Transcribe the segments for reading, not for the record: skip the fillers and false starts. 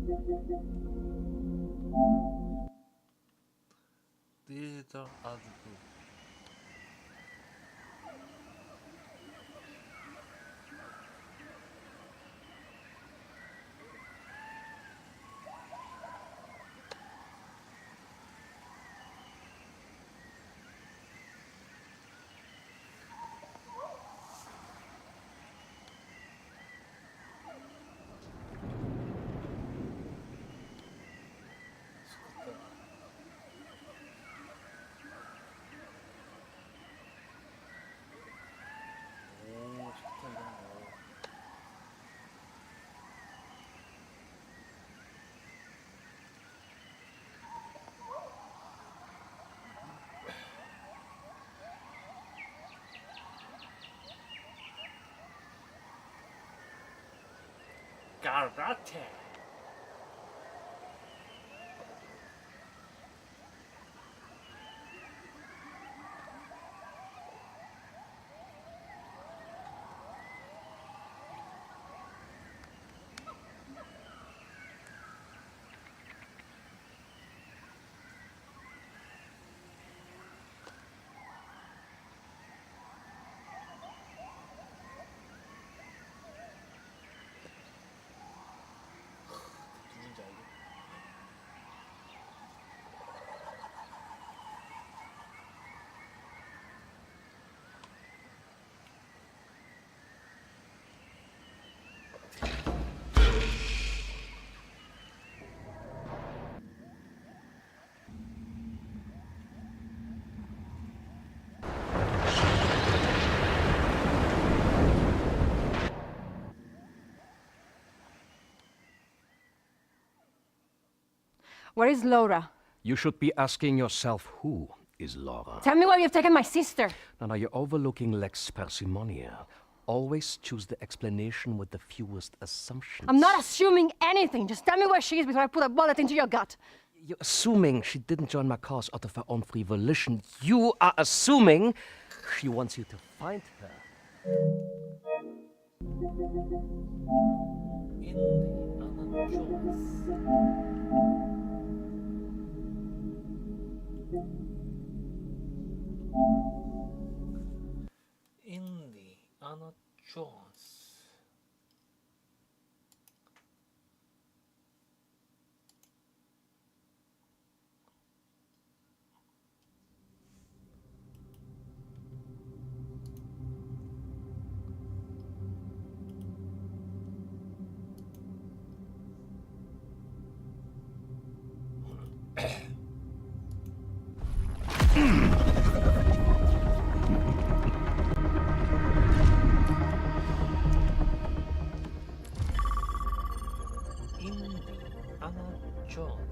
These are the two. 오, 좋다 이런 거. 까라테. 누군지 알겠? Where is Laura? You should be asking yourself who is Laura. Tell me where you've taken my sister. Now, you're overlooking lex parsimoniae. Always choose the explanation with the fewest assumptions. I'm not assuming anything. Just tell me where she is before I put a bullet into your gut. You're assuming she didn't join my cause out of her own free volition. You are assuming she wants you to find her. Indiana Jones. Indiana Jones.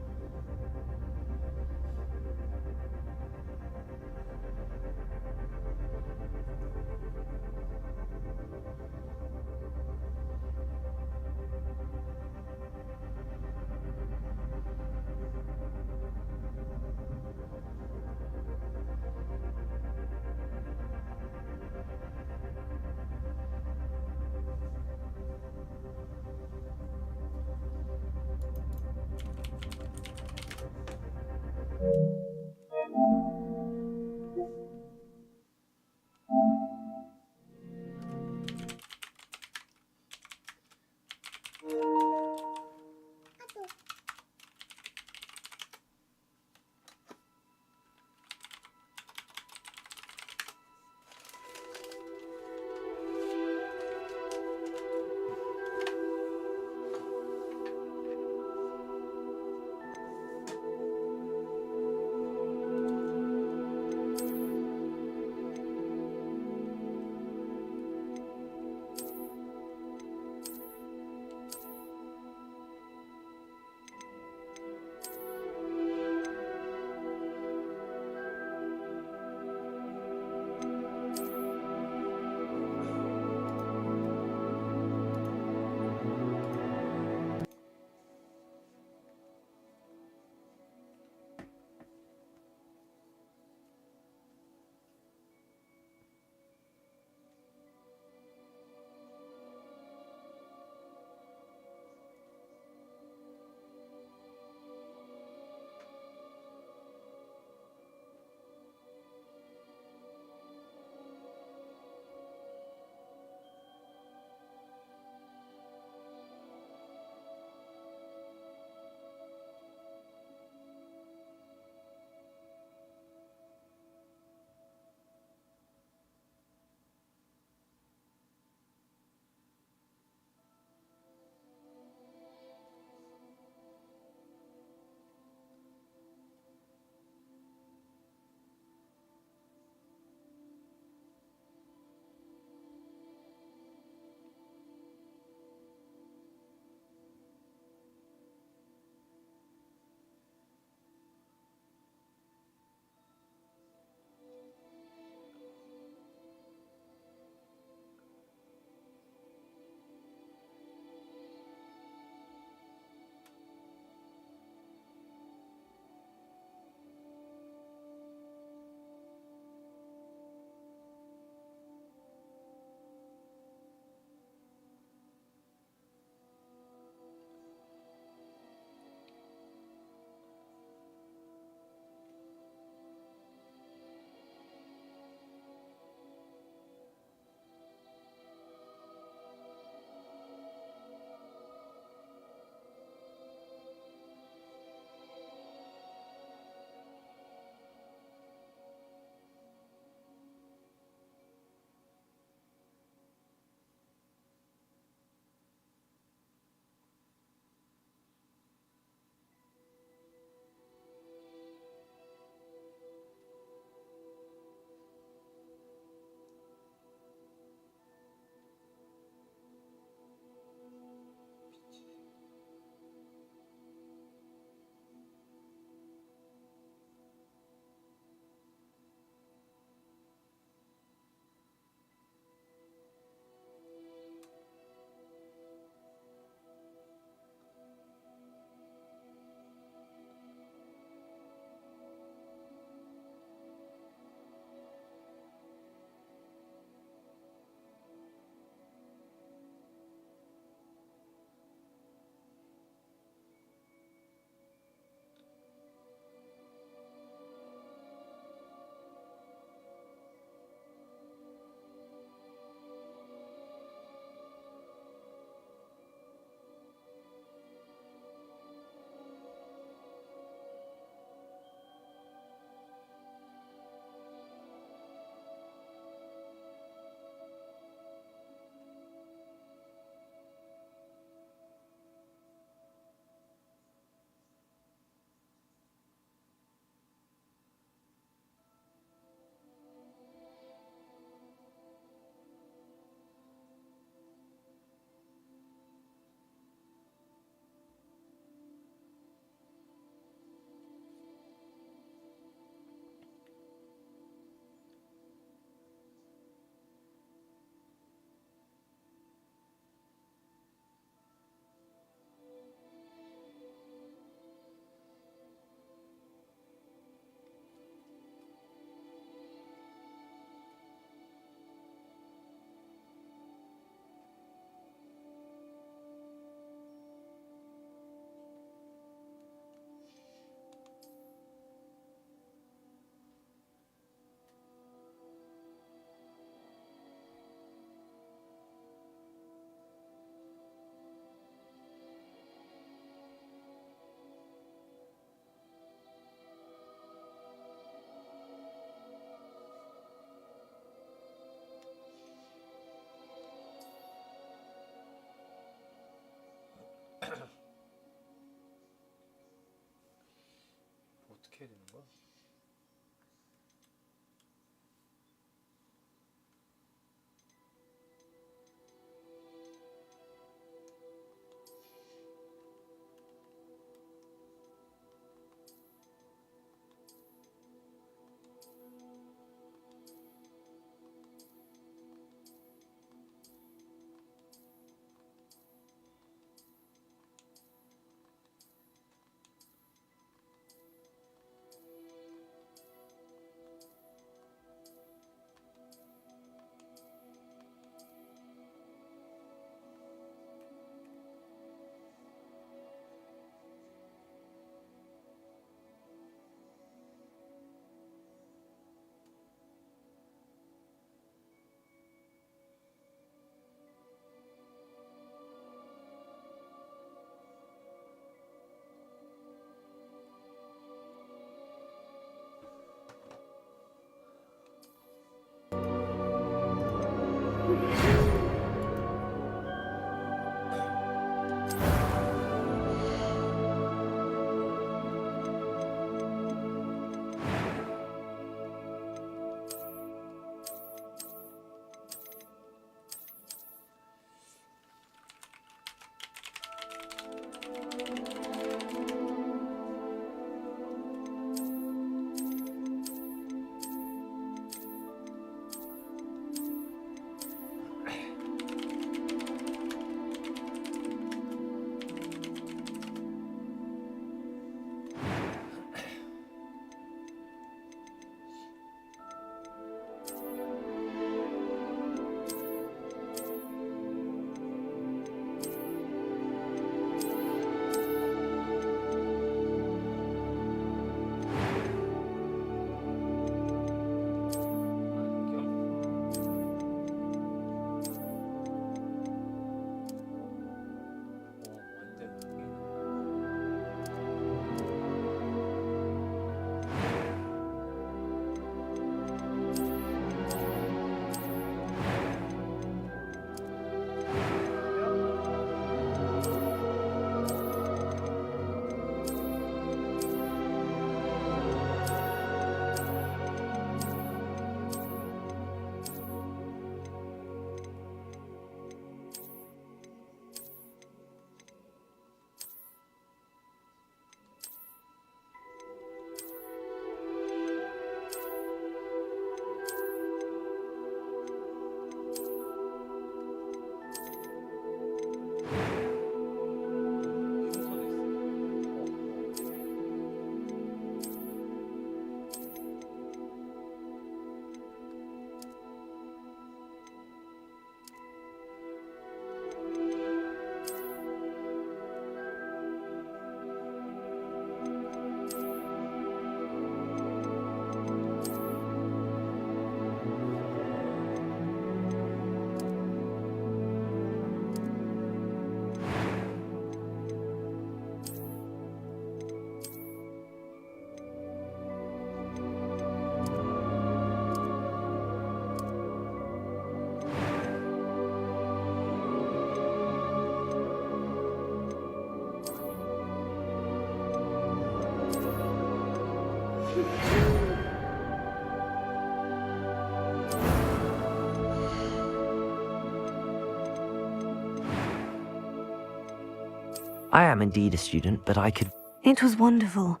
I am indeed a student, but I could... It was wonderful.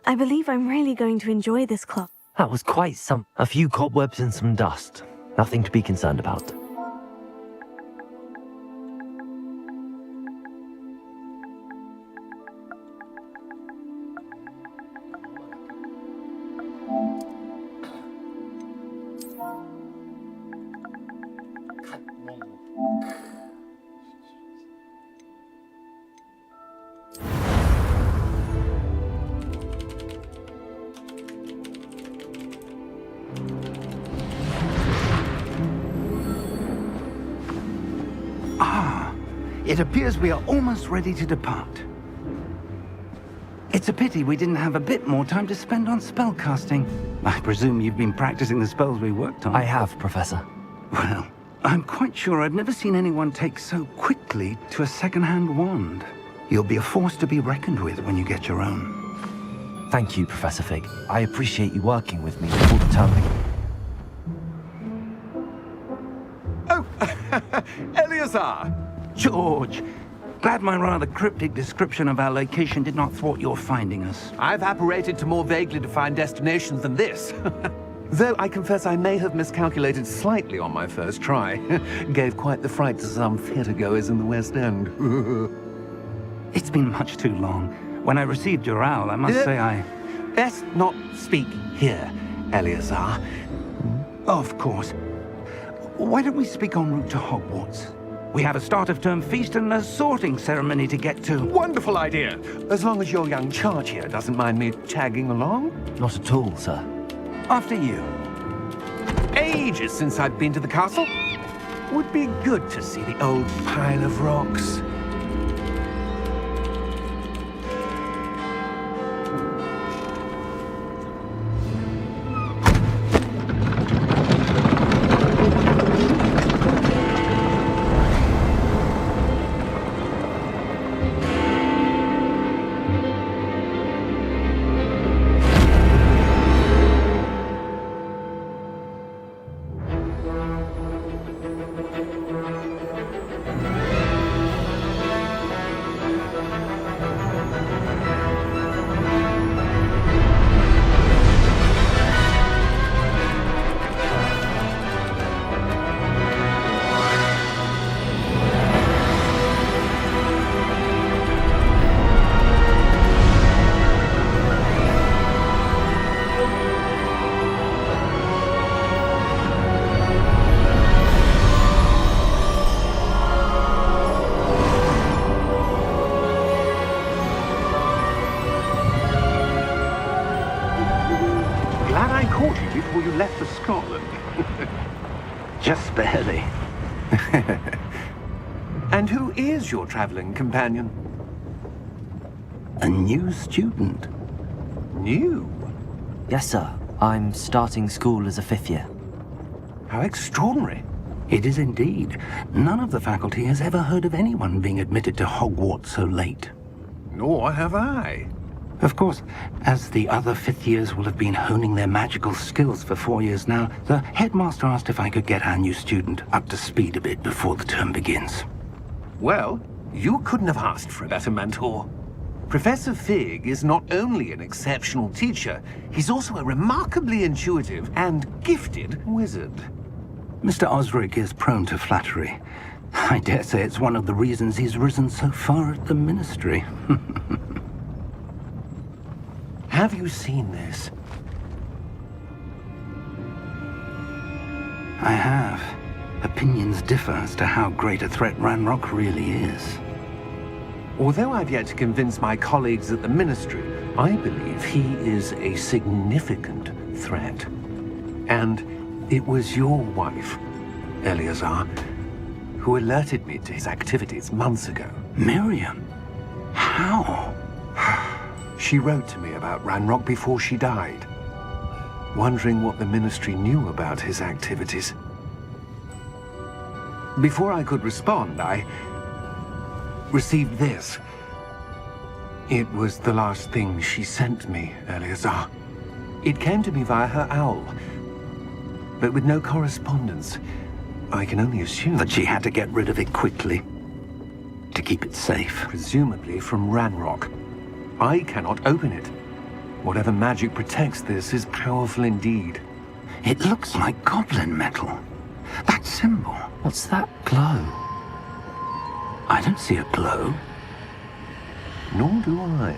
I believe I'm really going to enjoy this club. That was quite some... A few cobwebs and some dust. Nothing to be concerned about. It appears we are almost ready to depart. It's a pity we didn't have a bit more time to spend on spellcasting. I presume you've been practicing the spells we worked on. I have, Professor. Well, I'm quite sure I've never seen anyone take so quickly to a second-hand wand. You'll be a force to be reckoned with when you get your own. Thank you, Professor Fig. I appreciate you working with me all the time. Oh, Eleazar! George! Glad my rather cryptic description of our location did not thwart your finding us. I've apparated to more vaguely defined destinations than this. Though I confess I may have miscalculated slightly on my first try. Gave quite the fright to some theatre-goers in the West End. It's been much too long. When I received your owl, I must say I... Best not speak here, Eleazar. Of course. Why don't we speak en route to Hogwarts? We have a start-of-term feast and a sorting ceremony to get to. Wonderful idea! As long as your young charge here doesn't mind me tagging along. Not at all, sir. After you. Ages since I've been to the castle. Would be good to see the old pile of rocks. Scotland. Just barely. And who is your traveling companion? A new student. New? Yes, sir. I'm starting school as a 5th year. How extraordinary. It is indeed. None of the faculty has ever heard of anyone being admitted to Hogwarts so late. Nor have I. Of course, as the other 5th years will have been honing their magical skills for 4 years now, the headmaster asked if I could get our new student up to speed a bit before the term begins. Well, you couldn't have asked for a better mentor. Professor Fig is not only an exceptional teacher, he's also a remarkably intuitive and gifted wizard. Mr. Osric is prone to flattery. I dare say it's one of the reasons he's risen so far at the ministry. Have you seen this? I have. Opinions differ as to how great a threat Ranrock really is. Although I've yet to convince my colleagues at the Ministry, I believe he is a significant threat. And it was your wife, Eleazar, who alerted me to his activities months ago. Miriam? How? She wrote to me about Ranrock before she died, wondering what the Ministry knew about his activities. Before I could respond, I received this. It was the last thing she sent me, Eleazar. It came to me via her owl, but with no correspondence. I can only assume That she had to get rid of it quickly. To keep it safe. presumably from Ranrock. I cannot open it. Whatever magic protects this is powerful indeed. It looks like goblin metal. That symbol. What's that glow? I don't see a glow. Nor do I.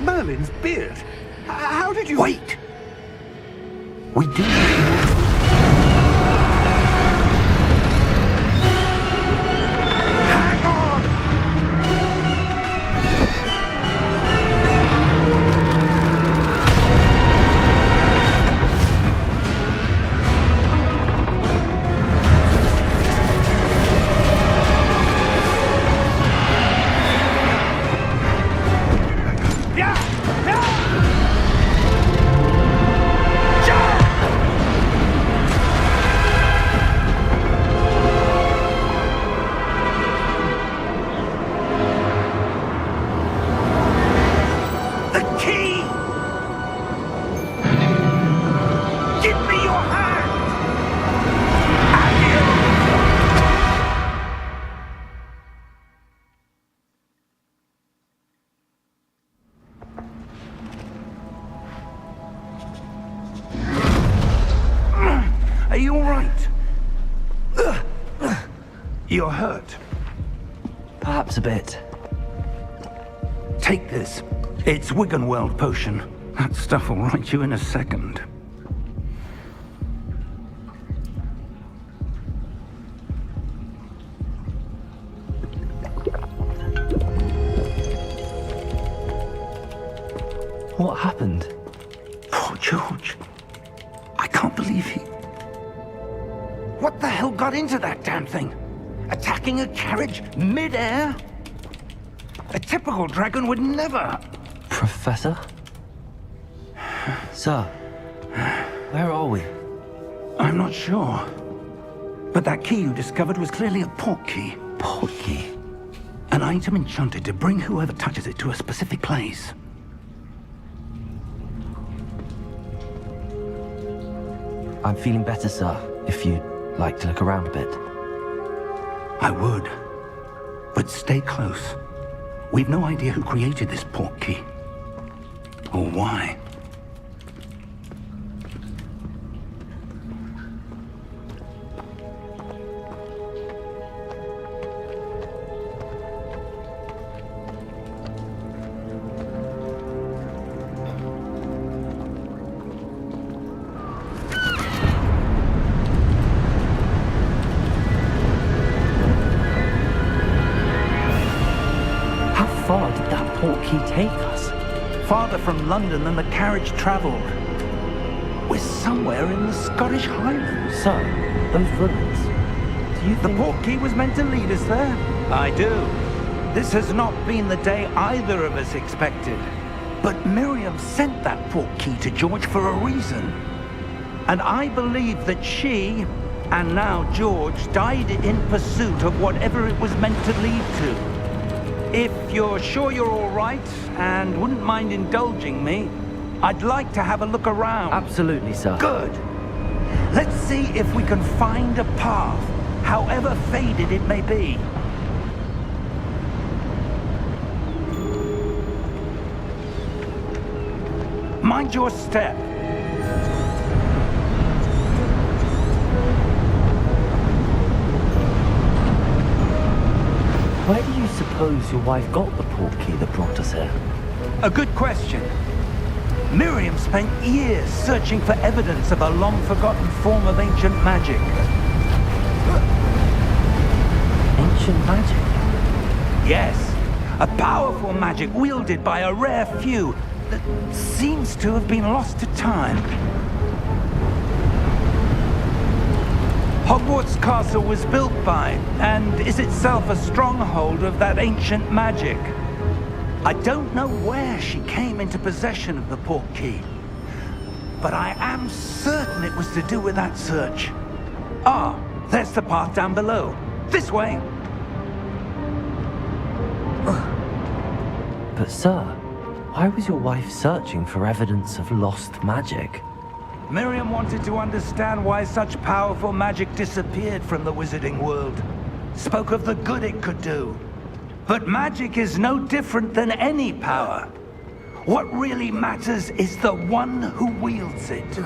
Merlin's beard. How did you... Wait! We do need more. Hang on! The key! Give me your hand! Are you all right? You're hurt. Perhaps a bit. Take this. It's Wiggenweld potion. That stuff will right you in a second. What happened? Poor George. I can't believe he... What the hell got into that damn thing? Attacking a carriage mid-air? A typical dragon would never... Professor? Sir, where are we? I'm not sure. But that key you discovered was clearly a port key. Port key. An item enchanted to bring whoever touches it to a specific place. I'm feeling better, sir, if you'd like to look around a bit. I would. But stay close. We've no idea who created this port key. Or why. portkey take us? Farther from London than the carriage travelled. We're somewhere in the Scottish Highlands. Sir, those ruins. Do you The think... portkey was meant to lead us there? I do. This has not been the day either of us expected. But Miriam sent that portkey to George for a reason. And I believe that she, and now George, died in pursuit of whatever it was meant to lead to. If you're sure you're all right, and wouldn't mind indulging me, I'd like to have a look around. Absolutely, sir. Good. Let's see if we can find a path, however faded it may be. Mind your step. Where do you suppose your wife got the portkey that brought us here? A good question. Miriam spent years searching for evidence of a long-forgotten form of ancient magic. Ancient magic? Yes, a powerful magic wielded by a rare few that seems to have been lost to time. Hogwarts Castle was built by, and is itself a stronghold of that ancient magic. I don't know where she came into possession of the portkey, but I am certain it was to do with that search. Ah, there's the path down below. This way. But sir, why was your wife searching for evidence of lost magic? Miriam wanted to understand why such powerful magic disappeared from the wizarding world. Spoke of the good it could do. But magic is no different than any power. What really matters is the one who wields it.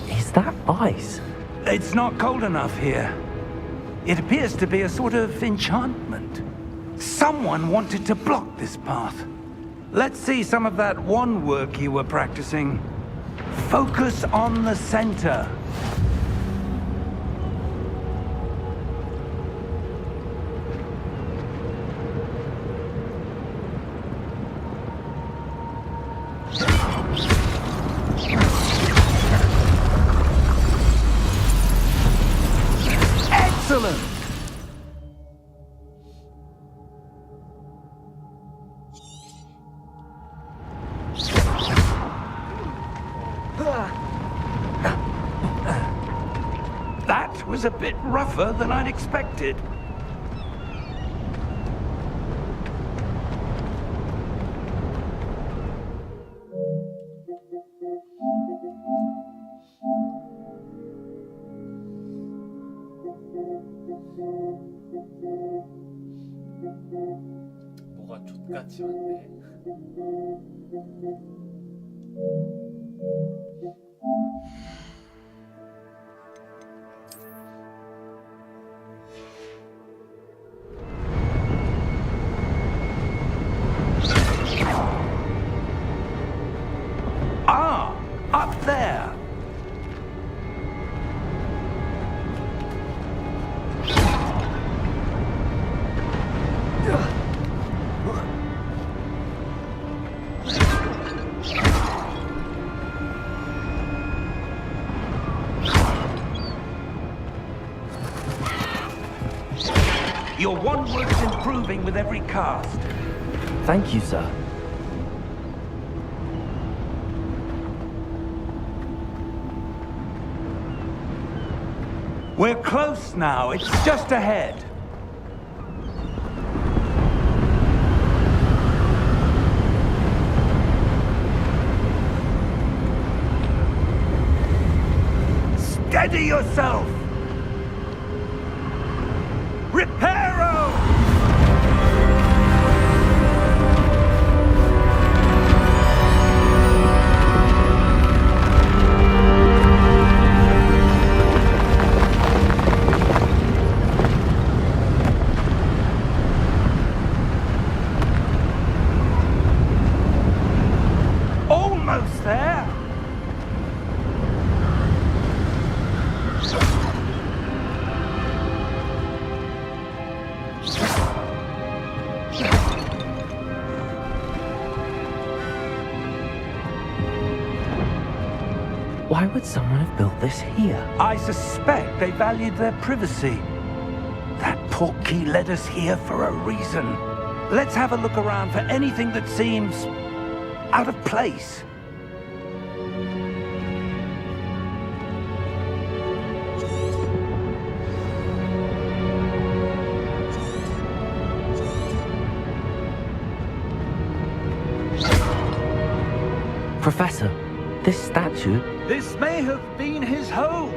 Is that ice? It's not cold enough here. It appears to be a sort of enchantment. Someone wanted to block this path. Let's see some of that wand work you were practicing. Focus on the center. Excellent! That was a bit rougher than I'd expected. 뭐가 족같이 왔네. Ah, up there. Your wand work's improving with every cast. Thank you, sir. We're close now. It's just ahead. Steady yourself! Reparo! almost there. Why would someone have built this here? I suspect they valued their privacy. That portkey led us here for a reason. Let's have a look around for anything that seems out of place. Professor, this statue... This may have been his home.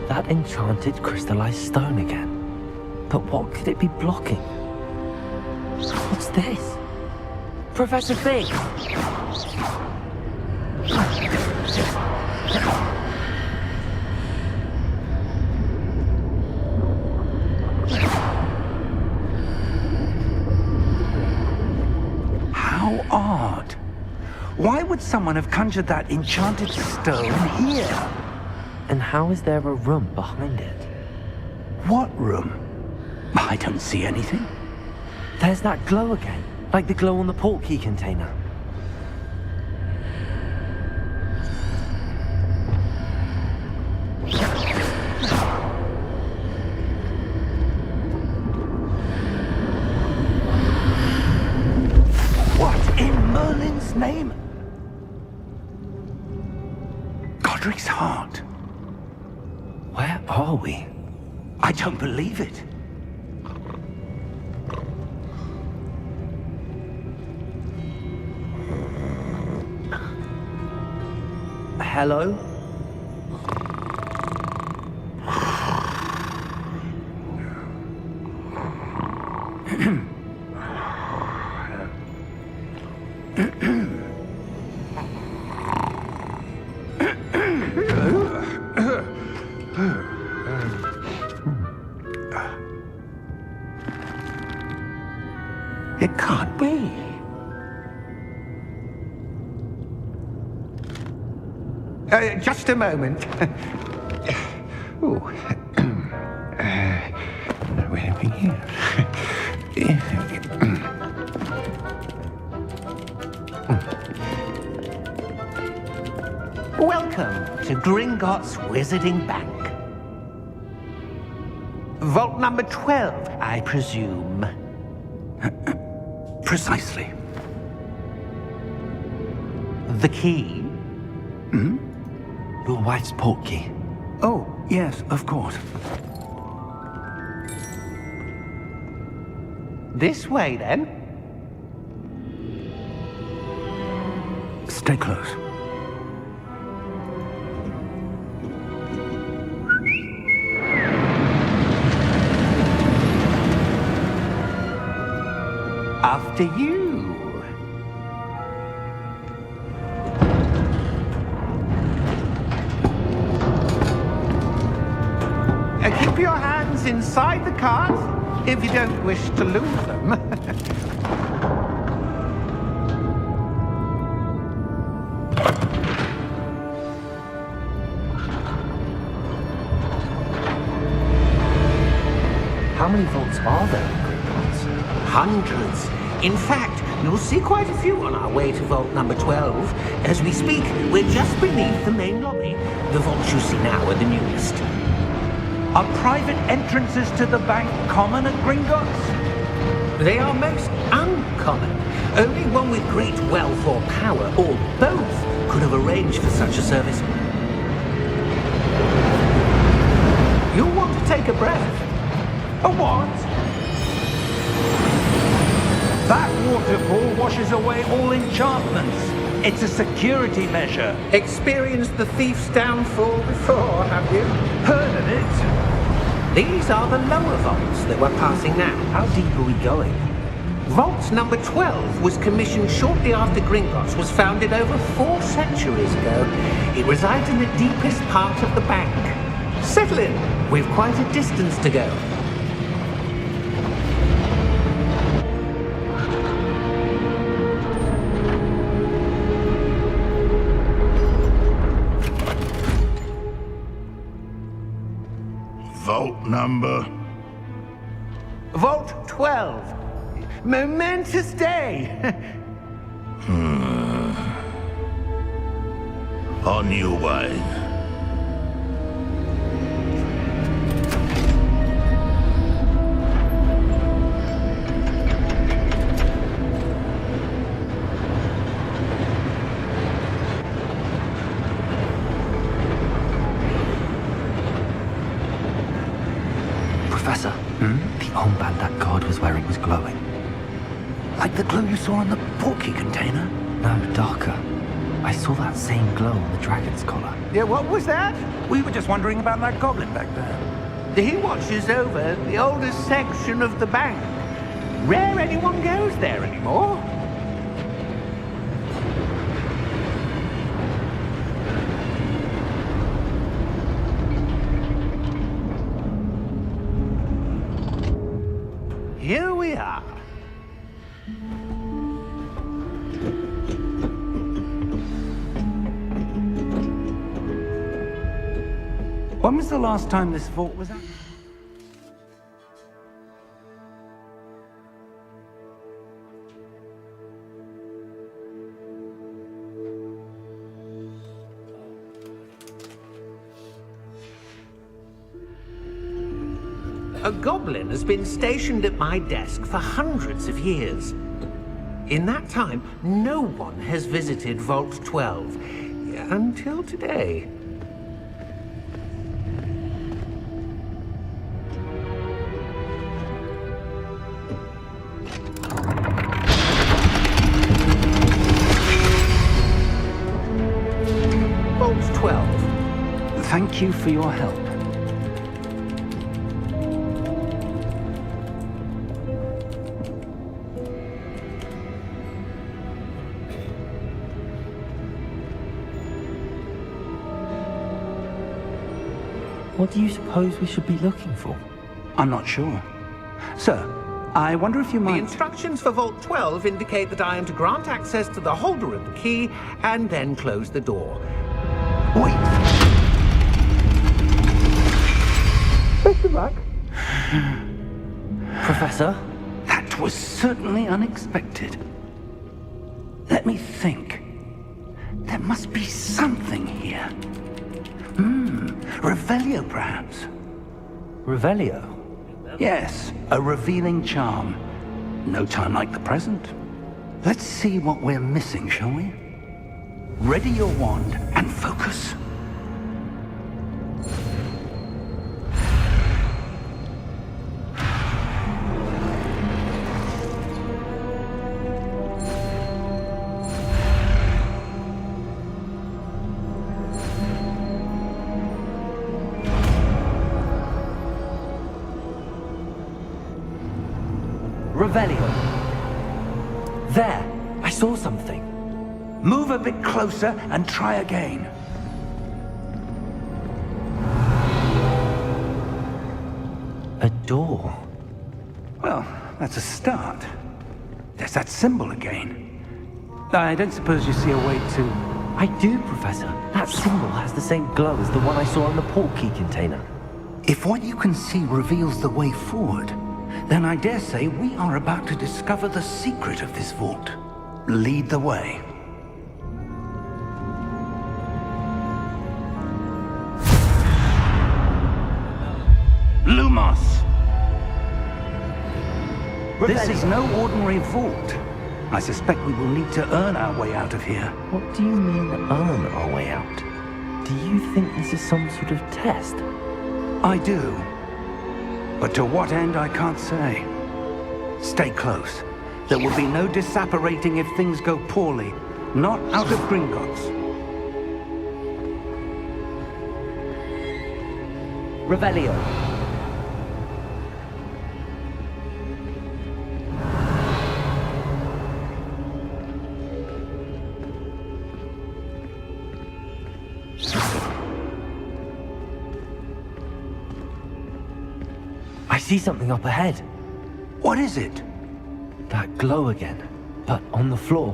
That enchanted crystallized stone again. But what could it be blocking? What's this? Professor Fig! How odd. Why would someone have conjured that enchanted stone here? And how is there a room behind it? What room? I don't see anything. There's that glow again, like the glow on the portkey container. What in Merlin's name? Godric's heart. Where are we? I don't believe it. Hello? It can't be. Just a moment. Oh. Anything here? Welcome to Gringotts Wizarding Bank. Vault number 12, I presume. Precisely. The key? Your wife's portkey. Oh, yes, of course. This way, then. Stay close. After you. Keep your hands inside the cart if you don't wish to lose them. How many vaults are there in Gringotts? Hundreds. In fact, you'll see quite a few on our way to vault number 12. As we speak, we're just beneath the main lobby. The vaults you see now are the newest. Are private entrances to the bank common at Gringotts? They are most uncommon. Only one with great wealth or power, or both, could have arranged for such a service. You'll want to take a breath. A what? That waterfall washes away all enchantments. It's a security measure. Experienced the thief's downfall before, have you? Heard of it? These are the lower vaults that we're passing now. How deep are we going? Vault number 12 was commissioned shortly after Gringotts was founded over 4 centuries ago. It resides in the deepest part of the bank. Settle in. We've quite a distance to go. Vault number? Vault 12. Momentous day. On your way. Professor, the armband that guard was wearing was glowing. Like the glow you saw in the porky container? No, darker. I saw that same glow on the dragon's collar. Yeah, what was that? We were just wondering about that goblin back there. He watches over the oldest section of the bank. Rare anyone goes there anymore. Here we are. When was the last time this vault was out? A goblin has been stationed at my desk for hundreds of years. In that time, no one has visited Vault 12 until today. Vault 12. Thank you for your help. What do you suppose we should be looking for? I'm not sure. Sir, I wonder if you The might... instructions for Vault 12 indicate that I am to grant access to the holder of the key and then close the door. Wait! Best of luck. Professor? That was certainly unexpected. Let me think. There must be something here. Revelio, perhaps? Revelio? Yes, a revealing charm. No time like the present. Let's see what we're missing, shall we? Ready your wand and focus. Revelio. There! I saw something. Move a bit closer and try again. A door. Well, that's a start. There's that symbol again. I don't suppose you see a way to... I do, Professor. That symbol has the same glow as the one I saw on the port key container. If what you can see reveals the way forward, then I dare say we are about to discover the secret of this vault. Lead the way. Lumos! This is no ordinary vault. I suspect we will need to earn our way out of here. What do you mean, earn our way out? Do you think this is some sort of test? I do. But to what end, I can't say. Stay close. There will be no disapparating if things go poorly. Not out of Gringotts. Revelio. see something up ahead. What is it? That glow again, but on the floor.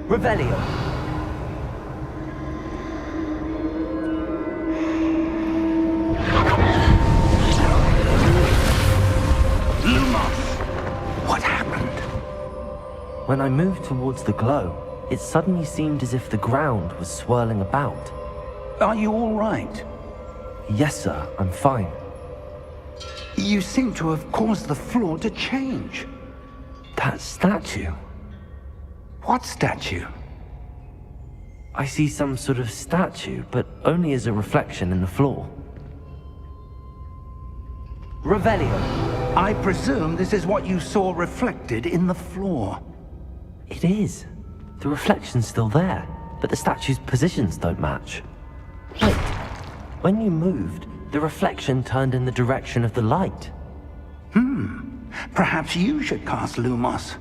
Revelio. Lumos! What happened? When I moved towards the glow, it suddenly seemed as if the ground was swirling about. Are you all right? Yes, sir, I'm fine. You seem to have caused the floor to change. That statue. What statue? I see some sort of statue, but only as a reflection in the floor. Revelio. I presume this is what you saw reflected in the floor. It is. The reflection's still there, but the statue's positions don't match. Wait. When you moved, the reflection turned in the direction of the light. Perhaps you should cast Lumos.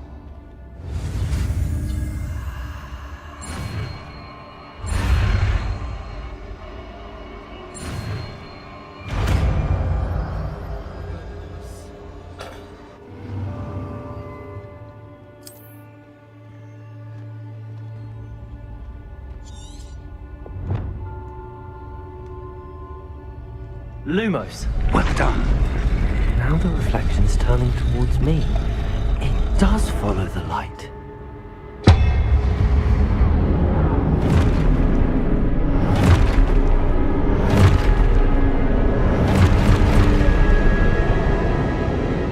Lumos. Well done. Now the reflection's turning towards me. It does follow the light.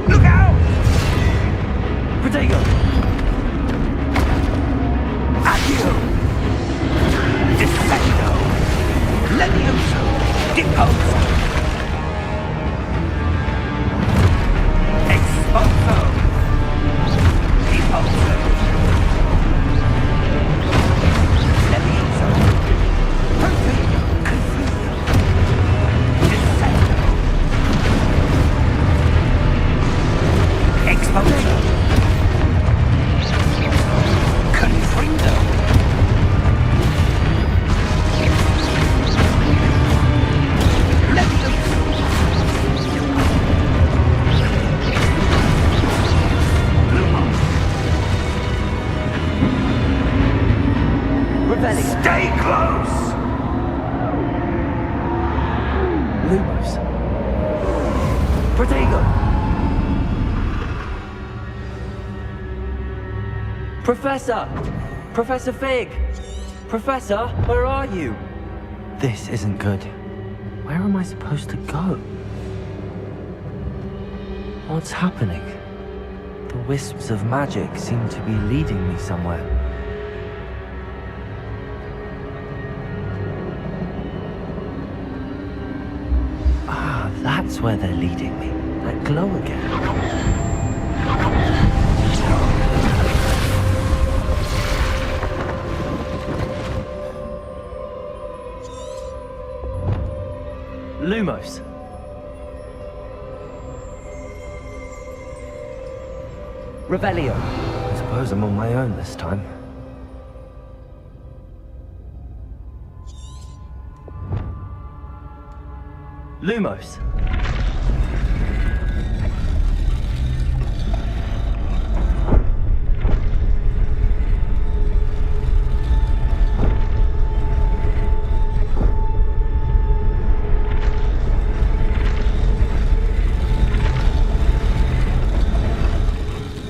Look out! Protego! Accio! Descendo! Levioso! Deposo! Exposo! Deposo! Levioso! Perfecto! Confuso! Descendo! Exposo! Confrindo! Stay close! Lumos. Protego! Professor! Professor Fig! Professor, where are you? This isn't good. Where am I supposed to go? What's happening? The wisps of magic seem to be leading me somewhere. Ah, that's where they're leading me. That glow again. Lumos. Revelio. I suppose I'm on my own this time. Lumos.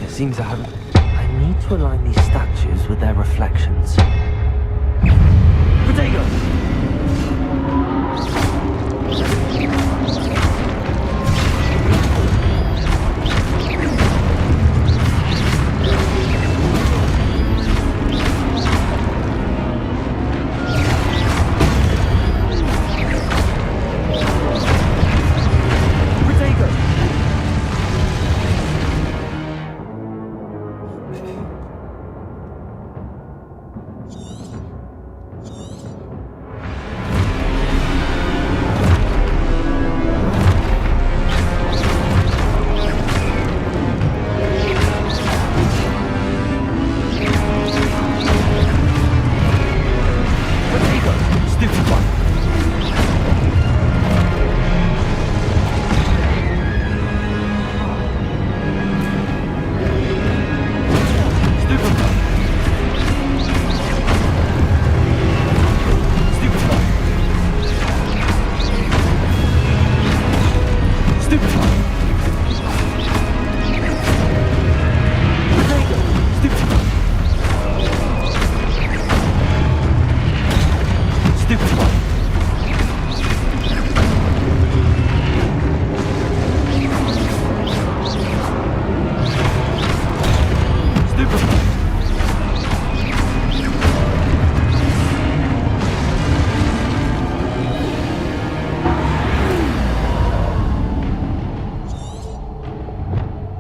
It seems I need to align these statues with their reflections. Protego!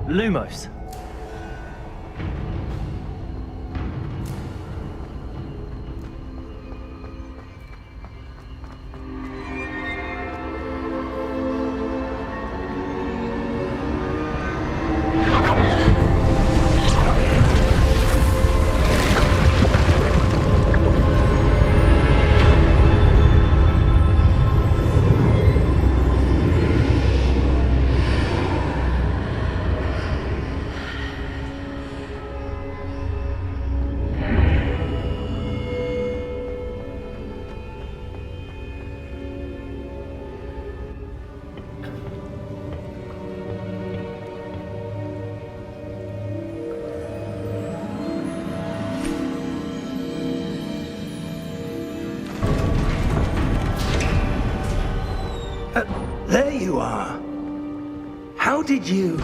Lumos. There you are. How did you...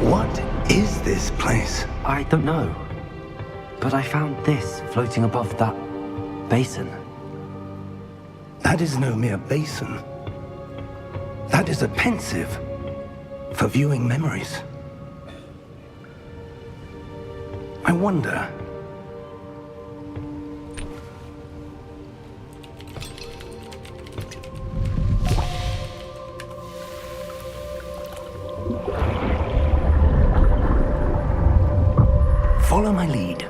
What is this place? I don't know. But I found this floating above that basin. That is no mere basin. That is a pensive for viewing memories. I wonder... Follow my lead.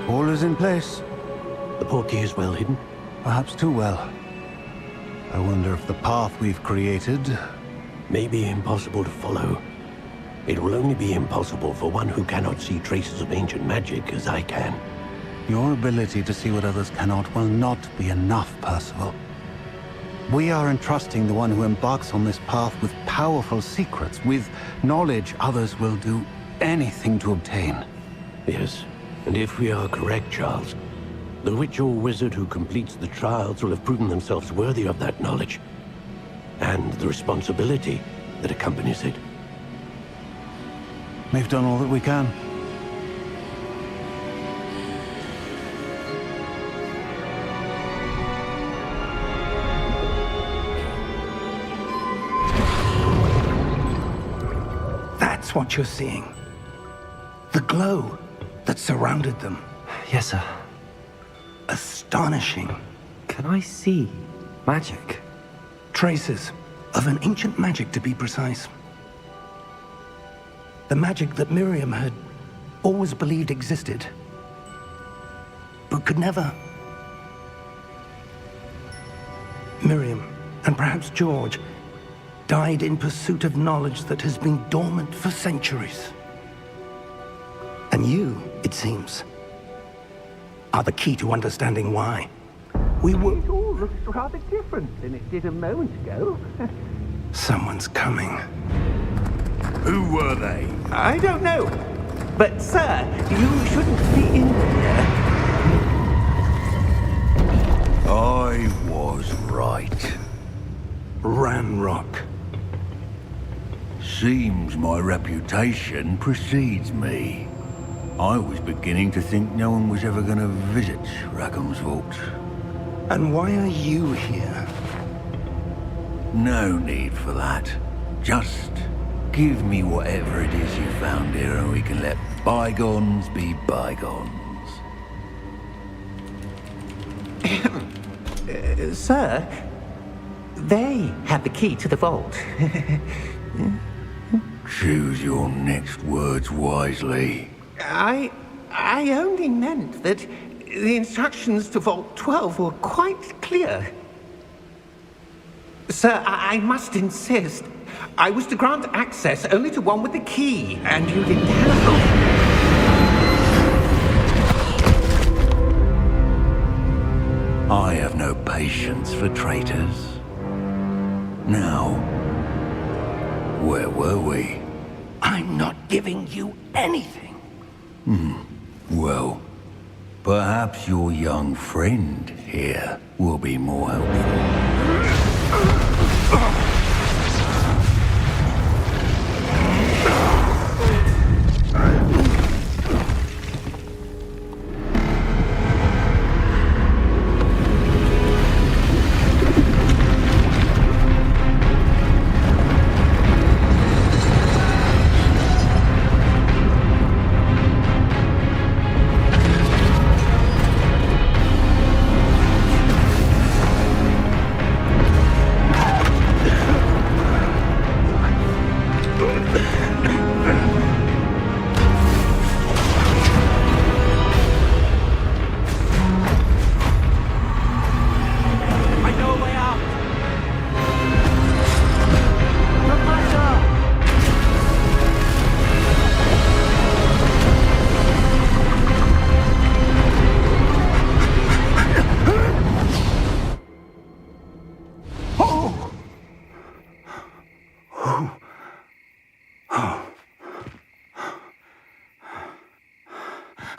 All is in place. The portkey is well hidden. Perhaps too well. I wonder if the path we've created... May be impossible to follow. It will only be impossible for one who cannot see traces of ancient magic as I can. Your ability to see what others cannot will not be enough, Percival. We are entrusting the one who embarks on this path with powerful secrets, with knowledge others will do anything to obtain. Yes, and if we are correct, Charles, the witch or wizard who completes the trials will have proven themselves worthy of that knowledge, and the responsibility that accompanies it. We've done all that we can. That's what you're seeing. The glow that surrounded them. Yes, sir. Astonishing. Can I see magic? Traces of an ancient magic, to be precise. The magic that Miriam had always believed existed, but could never. Miriam, and perhaps George, died in pursuit of knowledge that has been dormant for centuries. And you, it seems, are the key to understanding why. We were... It all looks rather different than it did a moment ago. Someone's coming. Who were they? I don't know. But, sir, you shouldn't be in here. I was right. Ranrock. Seems my reputation precedes me. I was beginning to think no one was ever going to visit Rackham's vault. And why are you here? No need for that. Just give me whatever it is you found here and we can let bygones be bygones. Sir, they have the key to the vault. Choose your next words wisely. I only meant that the instructions to Vault 12 were quite clear. Sir, I must insist. I was to grant access only to one with the key, and you didn't have patience for traitors. Now, where were we? I'm not giving you anything. Well, perhaps your young friend here will be more helpful.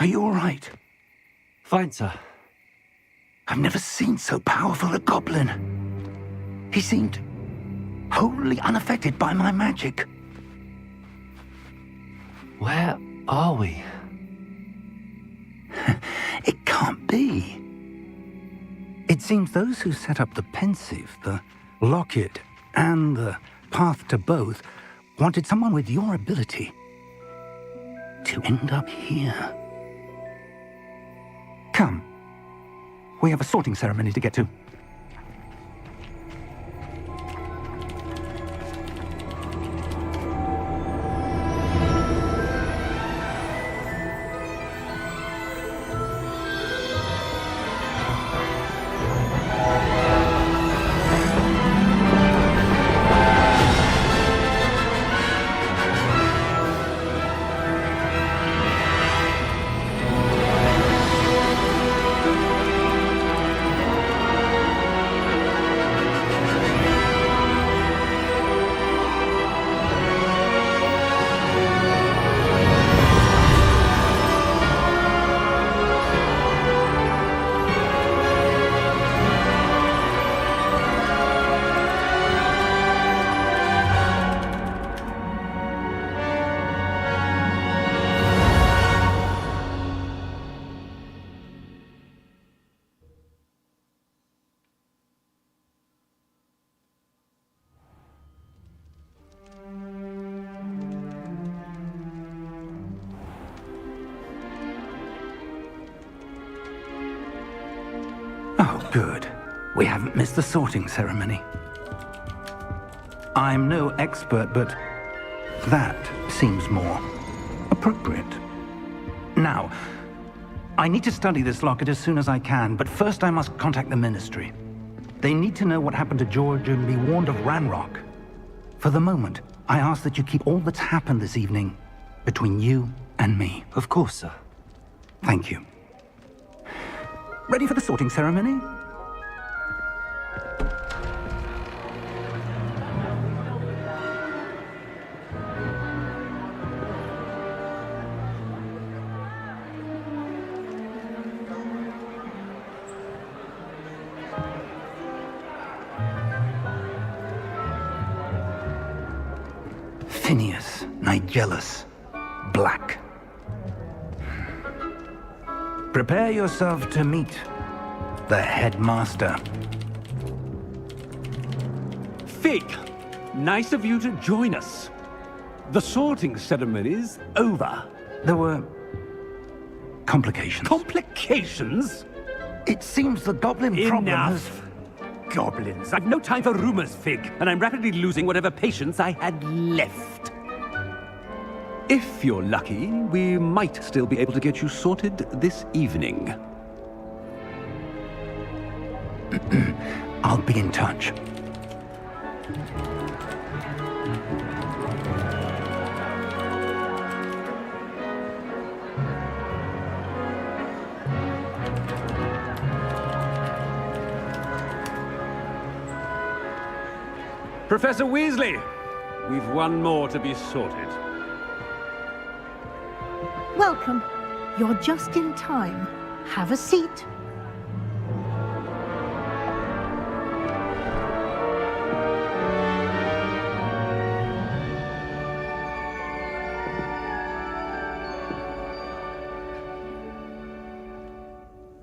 Are you all right? Fine, sir. I've never seen so powerful a goblin. He seemed wholly unaffected by my magic. Where are we? It can't be. It seems those who set up the pensive, the locket, and the path to both wanted someone with your ability to end up here. Come. We have a sorting ceremony to get to. Oh, good. We haven't missed the sorting ceremony. I'm no expert, but that seems more appropriate. Now, I need to study this locket as soon as I can, but first I must contact the Ministry. They need to know what happened to George and be warned of Ranrock. For the moment, I ask that you keep all that's happened this evening between you and me. Of course, sir. Thank you. Ready for the sorting ceremony? Phineas, Nigellus, Black. Prepare yourself to meet the headmaster. Fig, nice of you to join us. The sorting ceremony's over. There were complications. Complications? It seems the goblin problem has... Enough. Goblins. I've no time for rumors, Fig, and I'm rapidly losing whatever patience I had left. If you're lucky, we might still be able to get you sorted this evening. I'll be in touch. Professor Weasley, we've one more to be sorted. Welcome. You're just in time. Have a seat.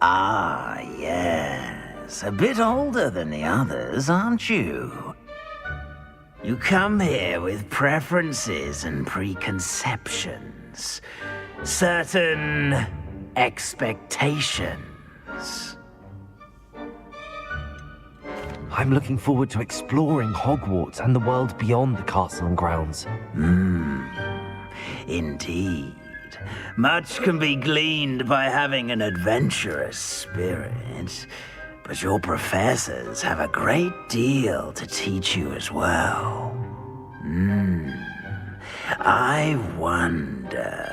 Ah, yes. A bit older than the others, aren't you? You come here with preferences and preconceptions. Certain expectations. I'm looking forward to exploring Hogwarts and the world beyond the castle and grounds. Indeed. Much can be gleaned by having an adventurous spirit, but your professors have a great deal to teach you as well. I wonder...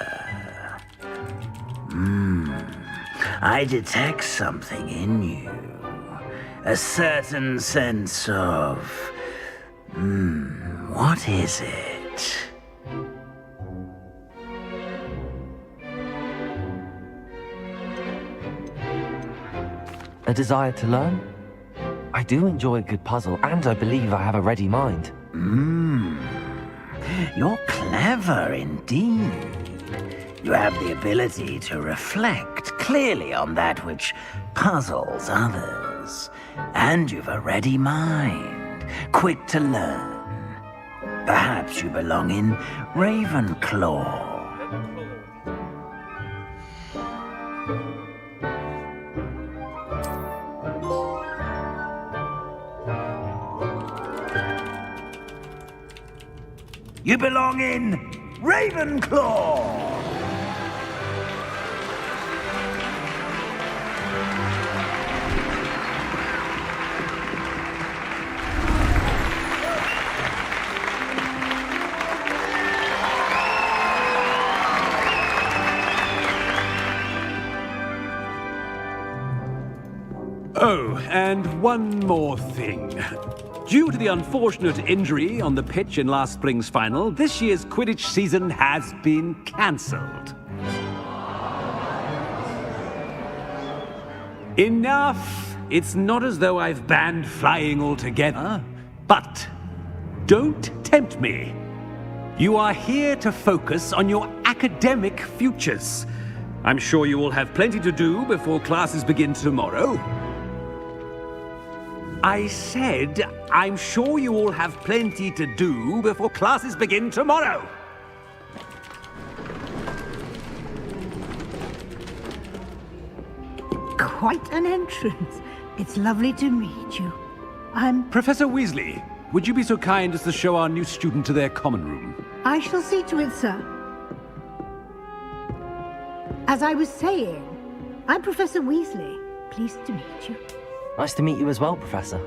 I detect something in you. A certain sense of... what is it? A desire to learn? I do enjoy a good puzzle, and I believe I have a ready mind. You're clever indeed. You have the ability to reflect clearly on that which puzzles others. And you've a ready mind, quick to learn. Perhaps you belong in Ravenclaw. You belong in Ravenclaw! Oh, and one more thing. Due to the unfortunate injury on the pitch in last spring's final, this year's Quidditch season has been cancelled. Enough! It's not as though I've banned flying altogether, but don't tempt me. You are here to focus on your academic futures. I'm sure you will have plenty to do before classes begin tomorrow. I said, I'm sure you all have plenty to do before classes begin tomorrow. Quite an entrance. It's lovely to meet you. I'm... Professor Weasley, would you be so kind as to show our new student to their common room? I shall see to it, sir. As I was saying, I'm Professor Weasley. Pleased to meet you. Nice to meet you as well, Professor.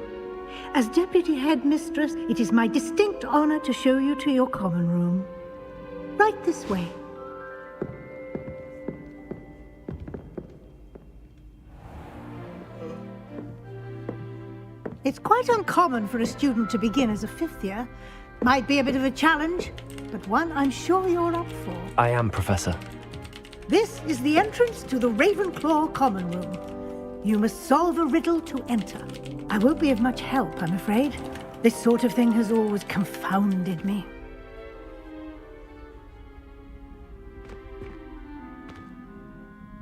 As Deputy Headmistress, it is my distinct honor to show you to your common room. Right this way. It's quite uncommon for a student to begin as a fifth year. Might be a bit of a challenge, but one I'm sure you're up for. I am, Professor. This is the entrance to the Ravenclaw common room. You must solve a riddle to enter. I won't be of much help, I'm afraid. This sort of thing has always confounded me.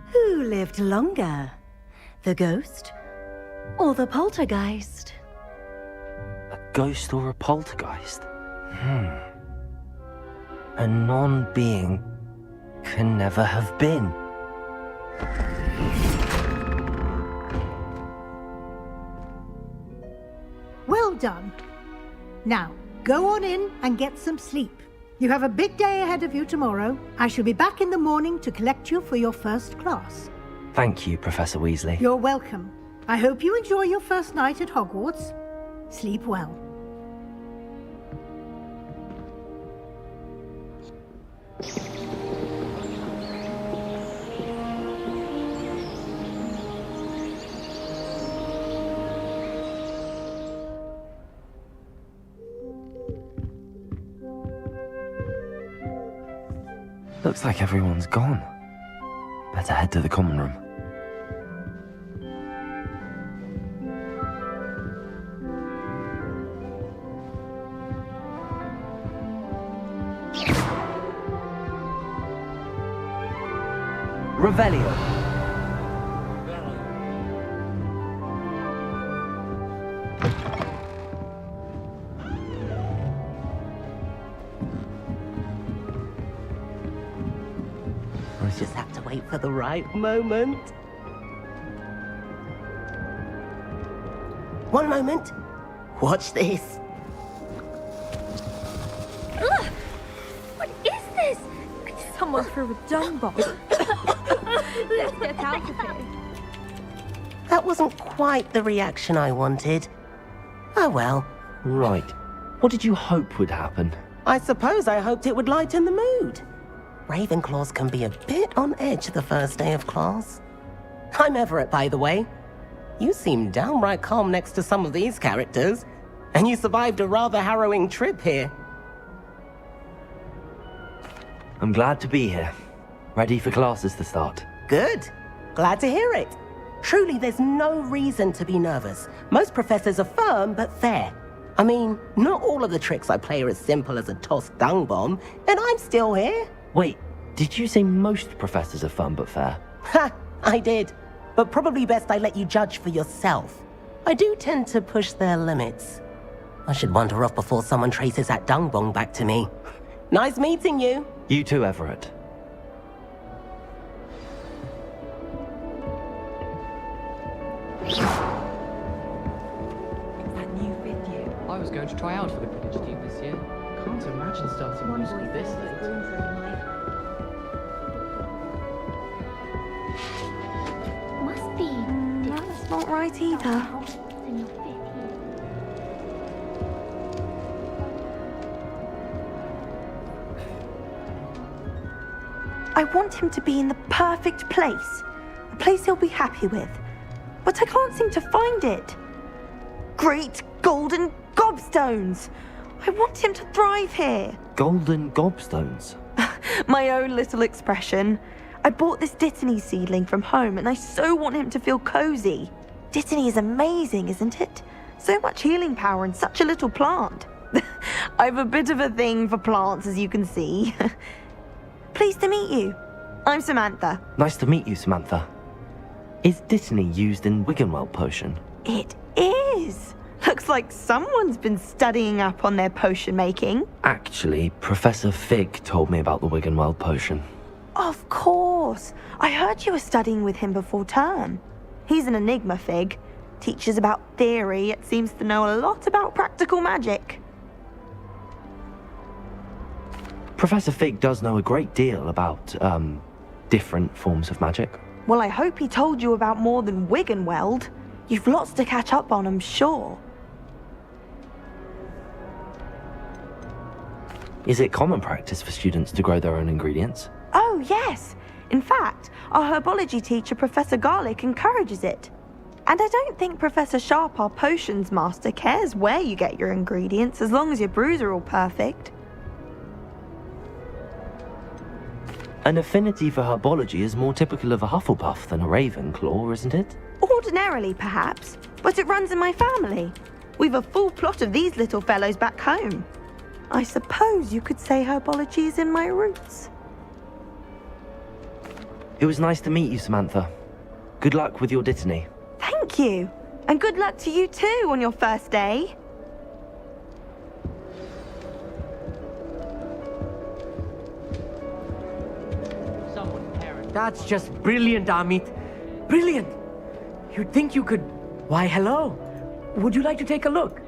Who lived longer? The ghost or the poltergeist? A ghost or a poltergeist? A non-being can never have been. Well done. Now, go on in and get some sleep. You have a big day ahead of you tomorrow. I shall be back in the morning to collect you for your first class. Thank you, Professor Weasley. You're welcome. I hope you enjoy your first night at Hogwarts. Sleep well. Looks like everyone's gone. Better head to the common room. Revelio. We just have to wait for the right moment. One moment. Watch this. Ugh! What is this? Someone threw a dung bomb. Let's get out of here. That wasn't quite the reaction I wanted. Oh well. Right. What did you hope would happen? I suppose I hoped it would lighten the mood. Ravenclaws can be a bit on edge the first day of class. I'm Everett, by the way. You seem downright calm next to some of these characters, and you survived a rather harrowing trip here. I'm glad to be here. Ready for classes to start. Good. Glad to hear it. Truly, there's no reason to be nervous. Most professors are firm but fair. I mean, not all of the tricks I play are as simple as a tossed dung bomb, and I'm still here. Wait, did you say most professors are fun but fair? Ha! I did. But probably best I let you judge for yourself. I do tend to push their limits. I should wander off before someone traces that dung bomb back to me. Nice meeting you. You too, Everett. That new video. I was going to try out for the Quidditch team this year. Can't imagine starting music this late. Must be. That's not right either. I want him to be in the perfect place. A place he'll be happy with. But I can't seem to find it. Great golden gobstones! I want him to thrive here. Golden gobstones? My own little expression. I bought this Dittany seedling from home and I so want him to feel cozy. Dittany is amazing, isn't it? So much healing power in such a little plant. I have a bit of a thing for plants, as you can see. Pleased to meet you. I'm Samantha. Nice to meet you, Samantha. Is Dittany used in Wiggenweld potion? It is. Looks like someone's been studying up on their potion making. Actually, Professor Fig told me about the Wiggenweld potion. Of course. I heard you were studying with him before term. He's an enigma, Fig. Teaches about theory, yet seems to know a lot about practical magic. Professor Fig does know a great deal about, different forms of magic. Well, I hope he told you about more than Wiggenweld. You've lots to catch up on, I'm sure. Is it common practice for students to grow their own ingredients? Oh, yes. In fact, our herbology teacher, Professor Garlick, encourages it. And I don't think Professor Sharp, our potions master, cares where you get your ingredients as long as your brews are all perfect. An affinity for herbology is more typical of a Hufflepuff than a Ravenclaw, isn't it? Ordinarily, perhaps, but it runs in my family. We've a full plot of these little fellows back home. I suppose you could say herbology is in my roots. It was nice to meet you, Samantha. Good luck with your Dittany. Thank you. And good luck to you too on your first day. That's just brilliant, Amit. Brilliant! You'd think you could... Why, hello. Would you like to take a look?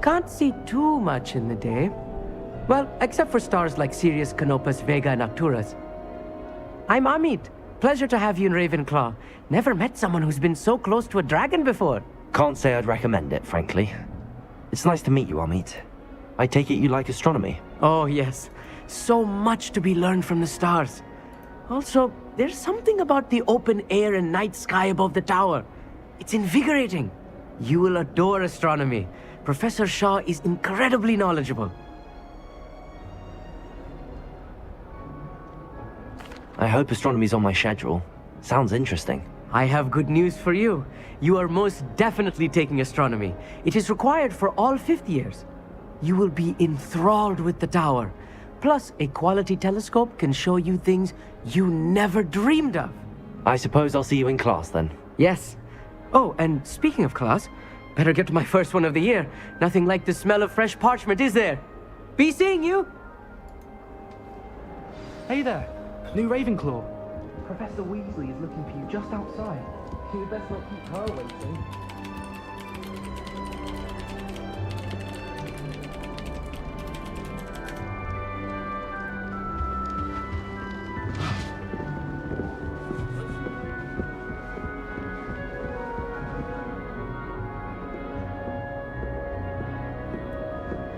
Can't see too much in the day. Well, except for stars like Sirius, Canopus, Vega, and Arcturus. I'm Amit. Pleasure to have you in Ravenclaw. Never met someone who's been so close to a dragon before. Can't say I'd recommend it, frankly. It's nice to meet you, Amit. I take it you like astronomy? Oh, yes. So much to be learned from the stars. Also, there's something about the open air and night sky above the tower. It's invigorating. You will adore astronomy. Professor Shaw is incredibly knowledgeable. I hope astronomy's on my schedule. Sounds interesting. I have good news for you. You are most definitely taking astronomy. It is required for all fifth years. You will be enthralled with the tower. Plus, a quality telescope can show you things you never dreamed of. I suppose I'll see you in class then. Yes. Oh, and speaking of class, better get to my first one of the year. Nothing like the smell of fresh parchment, is there? Be seeing you! Hey there, new Ravenclaw. Professor Weasley is looking for you just outside. You best not keep her waiting.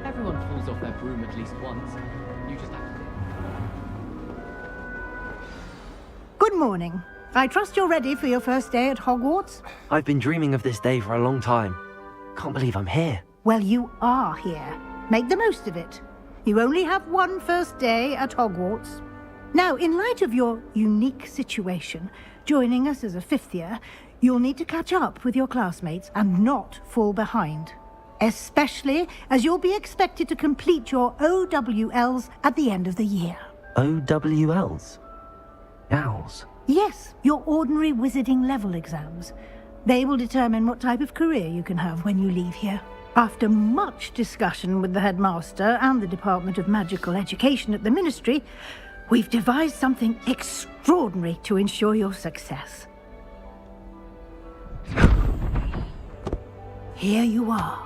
Everyone falls off their broom at least once. You just have to... Good morning. I trust you're ready for your first day at Hogwarts? I've been dreaming of this day for a long time. Can't believe I'm here. Well, you are here. Make the most of it. You only have one first day at Hogwarts. Now, in light of your unique situation, joining us as a fifth year, you'll need to catch up with your classmates and not fall behind. Especially as you'll be expected to complete your OWLs at the end of the year. OWLs? Owls? Yes, your ordinary wizarding level exams. They will determine what type of career you can have when you leave here. After much discussion with the headmaster and the Department of Magical Education at the Ministry, we've devised something extraordinary to ensure your success. Here you are.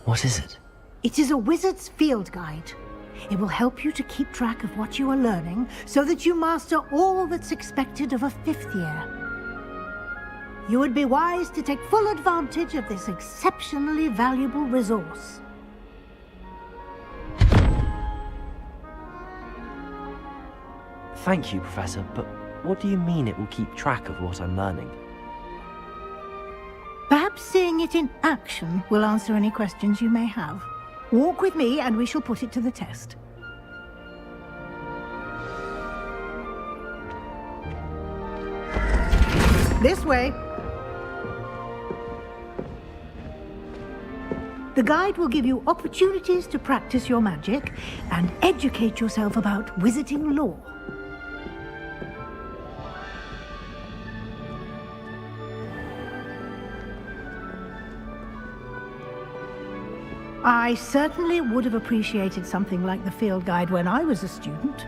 What is it? It is a wizard's field guide. It will help you to keep track of what you are learning so that you master all that's expected of a fifth year. You would be wise to take full advantage of this exceptionally valuable resource. Thank you, Professor, but what do you mean it will keep track of what I'm learning? Perhaps seeing it in action will answer any questions you may have. Walk with me and we shall put it to the test. This way. The guide will give you opportunities to practice your magic and educate yourself about wizarding lore. I certainly would have appreciated something like the field guide when I was a student.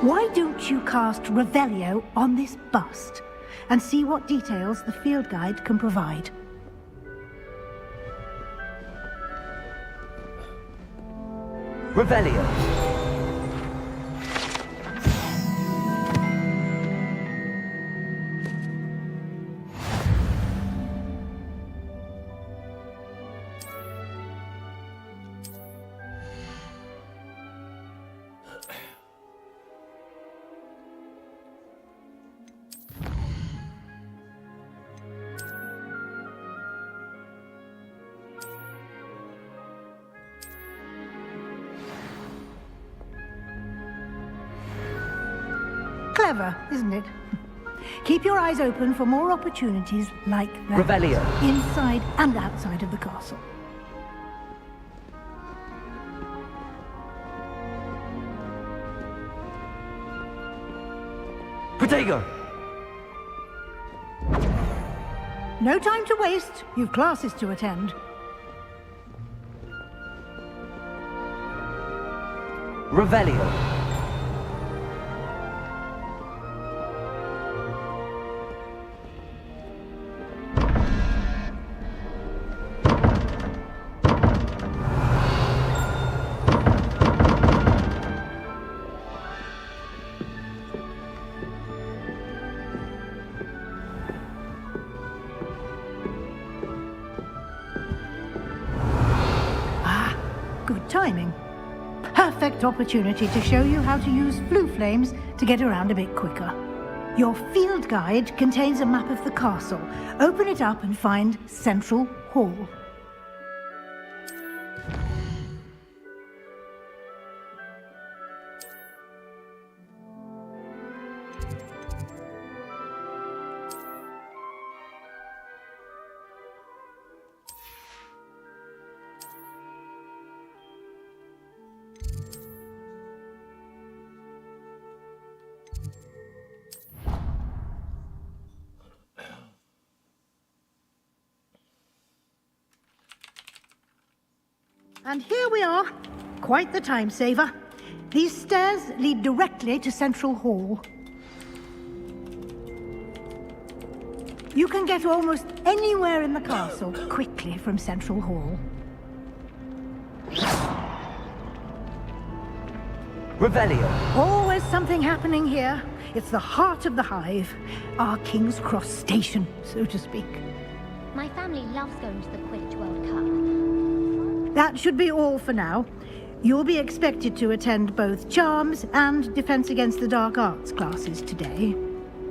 Why don't you cast Revelio on this bust and see what details the field guide can provide? Revelio! Clever, isn't it? Keep your eyes open for more opportunities like that. Revelio. Inside and outside of the castle. Protego! No time to waste. You've classes to attend. Revelio. Good timing. Perfect opportunity to show you how to use flue flames to get around a bit quicker. Your field guide contains a map of the castle. Open it up and find Central Hall. And here we are. Quite the time saver. These stairs lead directly to Central Hall. You can get almost anywhere in the castle quickly from Central Hall. Revelio. Always something happening here. It's the heart of the hive. Our King's Cross station, so to speak. My family loves going to the Quidditch World Cup. That should be all for now. You'll be expected to attend both Charms and Defense Against the Dark Arts classes today.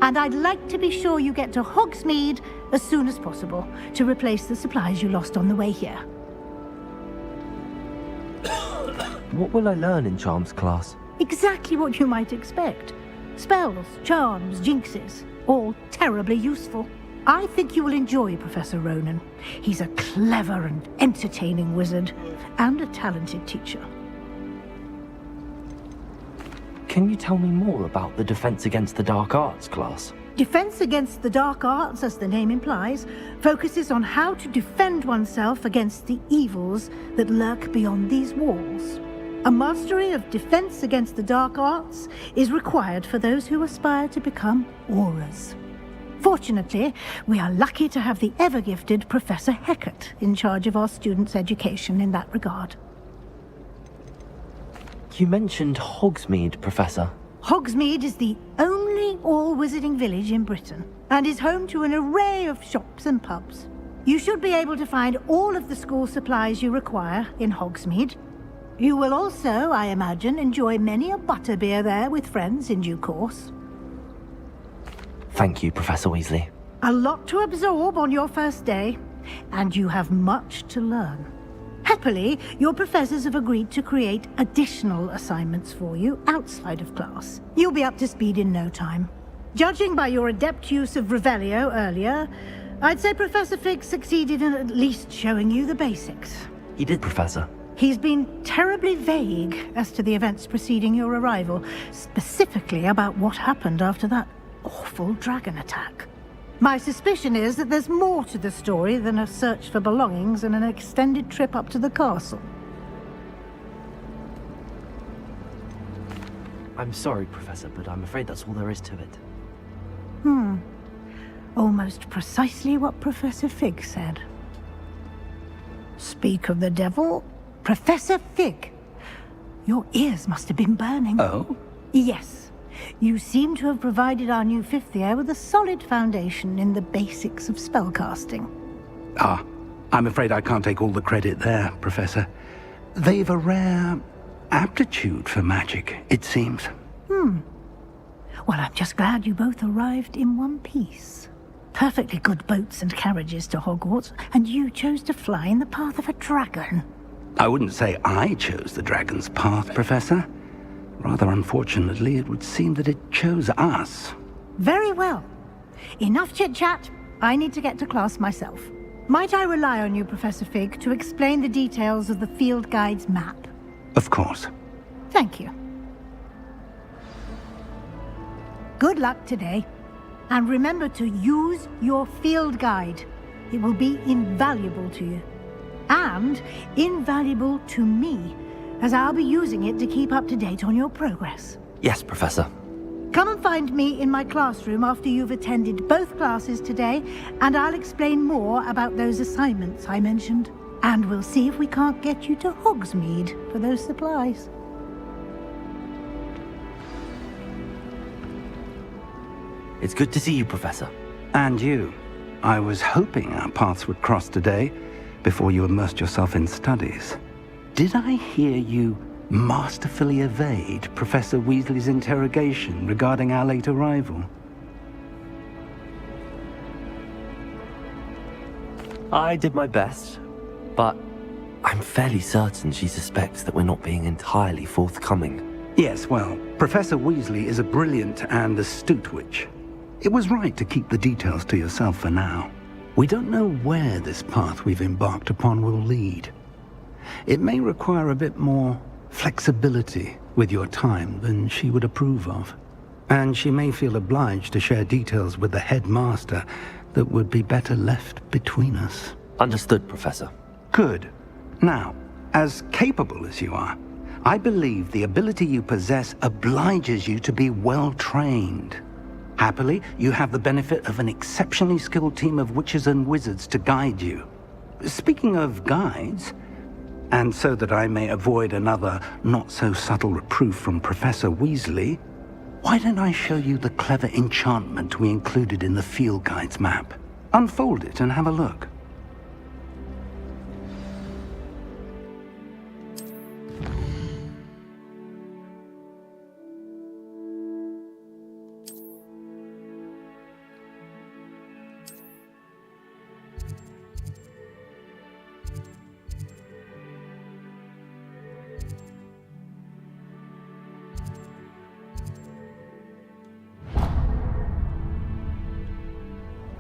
And I'd like to be sure you get to Hogsmeade as soon as possible to replace the supplies you lost on the way here. What will I learn in Charms class? Exactly what you might expect. Spells, charms, jinxes, all terribly useful. I think you will enjoy Professor Ronan. He's a clever and entertaining wizard, and a talented teacher. Can you tell me more about the Defense Against the Dark Arts class? Defense Against the Dark Arts, as the name implies, focuses on how to defend oneself against the evils that lurk beyond these walls. A mastery of Defense Against the Dark Arts is required for those who aspire to become Aurors. Fortunately, we are lucky to have the ever-gifted Professor Hecat in charge of our students' education in that regard. You mentioned Hogsmeade, Professor. Hogsmeade is the only all-wizarding village in Britain, and is home to an array of shops and pubs. You should be able to find all of the school supplies you require in Hogsmeade. You will also, I imagine, enjoy many a butterbeer there with friends in due course. Thank you, Professor Weasley. A lot to absorb on your first day, and you have much to learn. Happily, your professors have agreed to create additional assignments for you outside of class. You'll be up to speed in no time. Judging by your adept use of Revelio earlier, I'd say Professor Fig succeeded in at least showing you the basics. He did, Professor. He's been terribly vague as to the events preceding your arrival, specifically about what happened after that awful dragon attack. My suspicion is that there's more to the story than a search for belongings and an extended trip up to the castle. I'm sorry, Professor, but I'm afraid that's all there is to it. Almost precisely what Professor Fig said. Speak of the devil, Professor Fig. Your ears must have been burning. Oh? Yes. You seem to have provided our new fifth year with a solid foundation in the basics of spellcasting. Ah, I'm afraid I can't take all the credit there, Professor. They've a rare aptitude for magic, it seems. Well, I'm just glad you both arrived in one piece. Perfectly good boats and carriages to Hogwarts, and you chose to fly in the path of a dragon. I wouldn't say I chose the dragon's path, Professor. Rather unfortunately, it would seem that it chose us. Very well. Enough chit-chat. I need to get to class myself. Might I rely on you, Professor Fig, to explain the details of the field guide's map? Of course. Thank you. Good luck today. And remember to use your field guide. It will be invaluable to you. And invaluable to me, as I'll be using it to keep up to date on your progress. Yes, Professor. Come and find me in my classroom after you've attended both classes today, and I'll explain more about those assignments I mentioned. And we'll see if we can't get you to Hogsmeade for those supplies. It's good to see you, Professor. And you. I was hoping our paths would cross today, before you immersed yourself in studies. did I hear you masterfully evade Professor Weasley's interrogation regarding our late arrival? I did my best, but I'm fairly certain she suspects that we're not being entirely forthcoming. Yes, well, Professor Weasley is a brilliant and astute witch. It was right to keep the details to yourself for now. We don't know where this path we've embarked upon will lead. It may require a bit more flexibility with your time than she would approve of. And she may feel obliged to share details with the headmaster that would be better left between us. Understood, Professor. Good. Now, as capable as you are, I believe the ability you possess obliges you to be well-trained. Happily, you have the benefit of an exceptionally skilled team of witches and wizards to guide you. Speaking of guides, and so that I may avoid another not-so-subtle reproof from Professor Weasley, why don't I show you the clever enchantment we included in the field guide's map? Unfold it and have a look.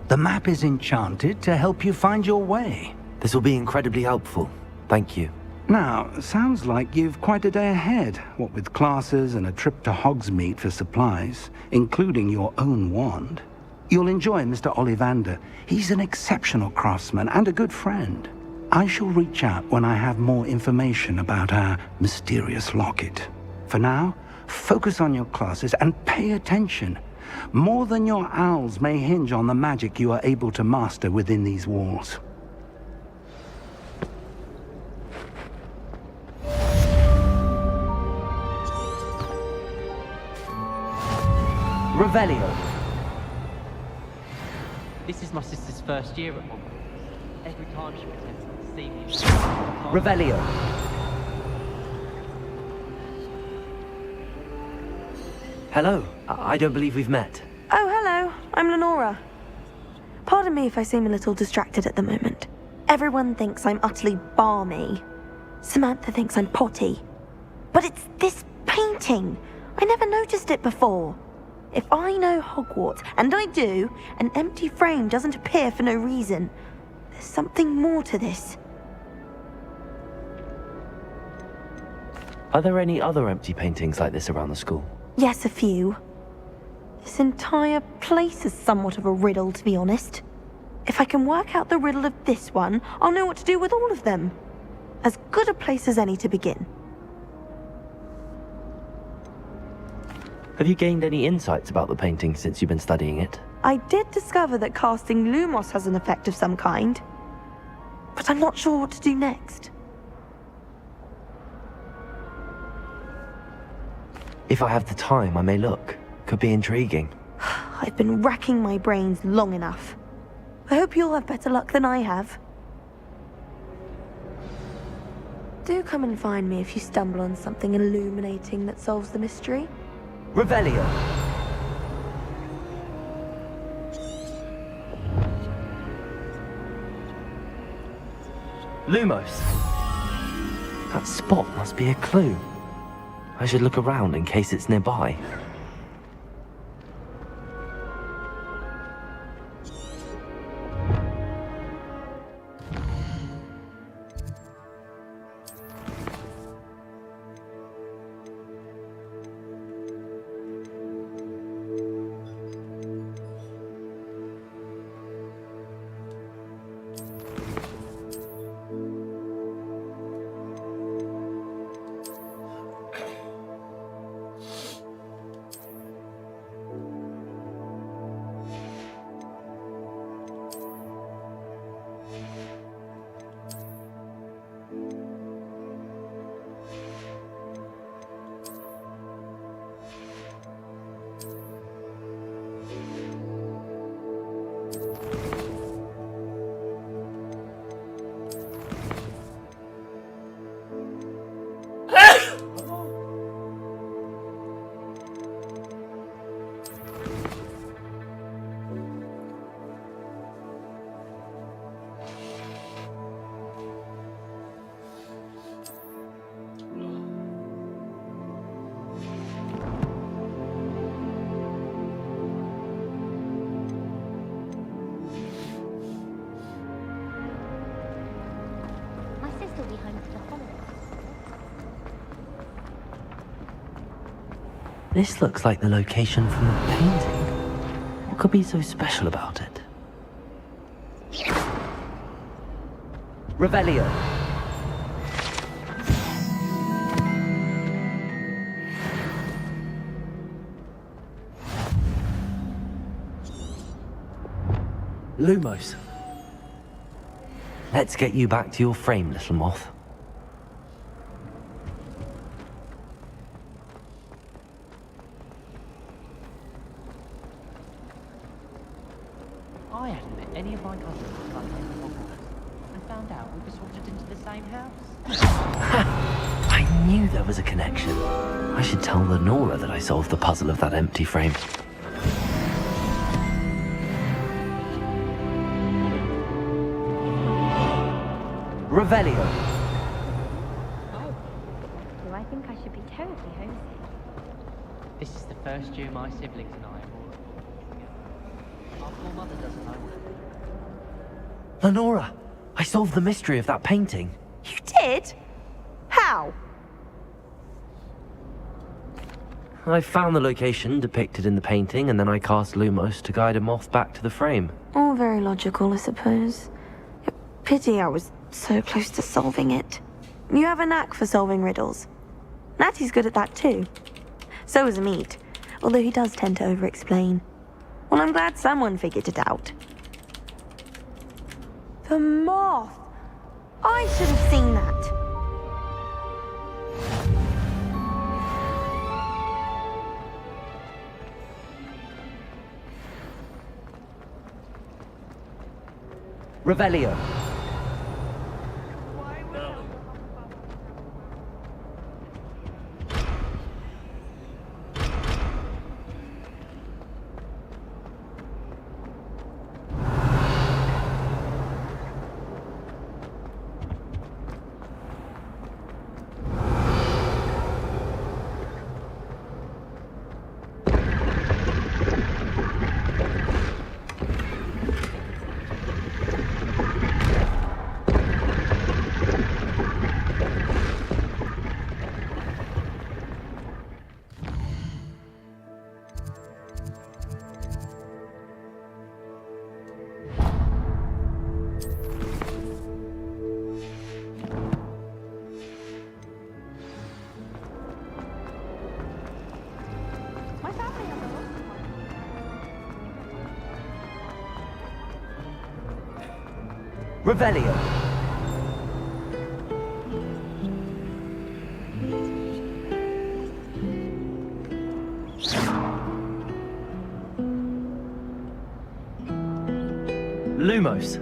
The map is enchanted to help you find your way. This will be incredibly helpful. Thank you. Now, sounds like you've quite a day ahead, what with classes and a trip to Hogsmeade for supplies, including your own wand. You'll enjoy Mr. Ollivander. He's an exceptional craftsman and a good friend. I shall reach out when I have more information about our mysterious locket. For now, focus on your classes and pay attention. More than your owls may hinge on the magic you are able to master within these walls. Revelio. This is my sister's first year at Hogwarts. Every time she pretends to see me. Revelio. Hello. I don't believe we've met. Oh, hello. I'm Lenora. Pardon me if I seem a little distracted at the moment. Everyone thinks I'm utterly balmy. Samantha thinks I'm potty. But it's this painting. I never noticed it before. If I know Hogwarts, and I do, an empty frame doesn't appear for no reason. There's something more to this. Are there any other empty paintings like this around the school? Yes, a few. This entire place is somewhat of a riddle, to be honest. If I can work out the riddle of this one, I'll know what to do with all of them. As good a place as any to begin. Have you gained any insights about the painting since you've been studying it? I did discover that casting Lumos has an effect of some kind. But I'm not sure what to do next. If I have the time, I may look. Could be intriguing. I've been racking my brains long enough. I hope you'll have better luck than I have. Do come and find me if you stumble on something illuminating that solves the mystery. Revelio. Lumos. That spot must be a clue. I should look around in case it's nearby. This looks like the location from the painting. What could be so special about it? Revelio. Lumos. Let's get you back to your frame, little moth. I hadn't met any of my cousins until I came to Hogwarts and found out we were sorted into the same house. I knew there was a connection. I should tell Lenora that I solved the puzzle of that empty frame. Revelio. Do I think I should be terribly homesick? This is the first year my siblings and I have all reported together. Our poor mother doesn't know what it is. Lenora, I solved the mystery of that painting. You did? How? I found the location depicted in the painting, and then I cast Lumos to guide a moth back to the frame. All very logical, I suppose. Pity I was so close to solving it. You have a knack for solving riddles. Natty's good at that too. So is Amit, although he does tend to over-explain. Well, I'm glad someone figured it out. The moth! I should have seen that. Revelio. Revelio. Lumos.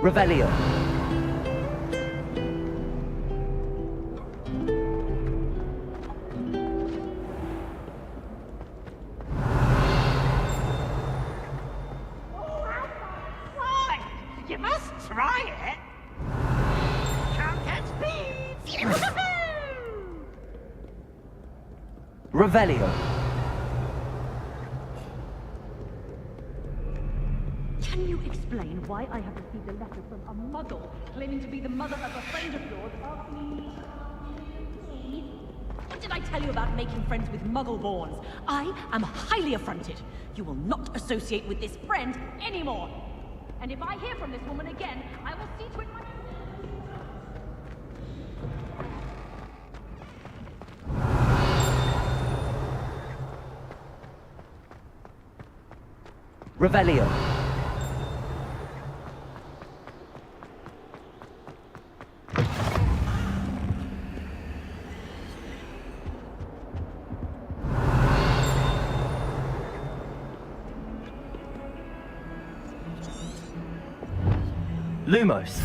Revelio. You must try it. Can't catch bees. Revelio. Can you explain why I have received a letter from a muggle claiming to be the mother of a friend of yours of me? What did I tell you about making friends with muggle-borns? I am highly affronted. You will not associate with this friend anymore. And if I hear from this woman again, I will see to it myself. Revelio. Lumos.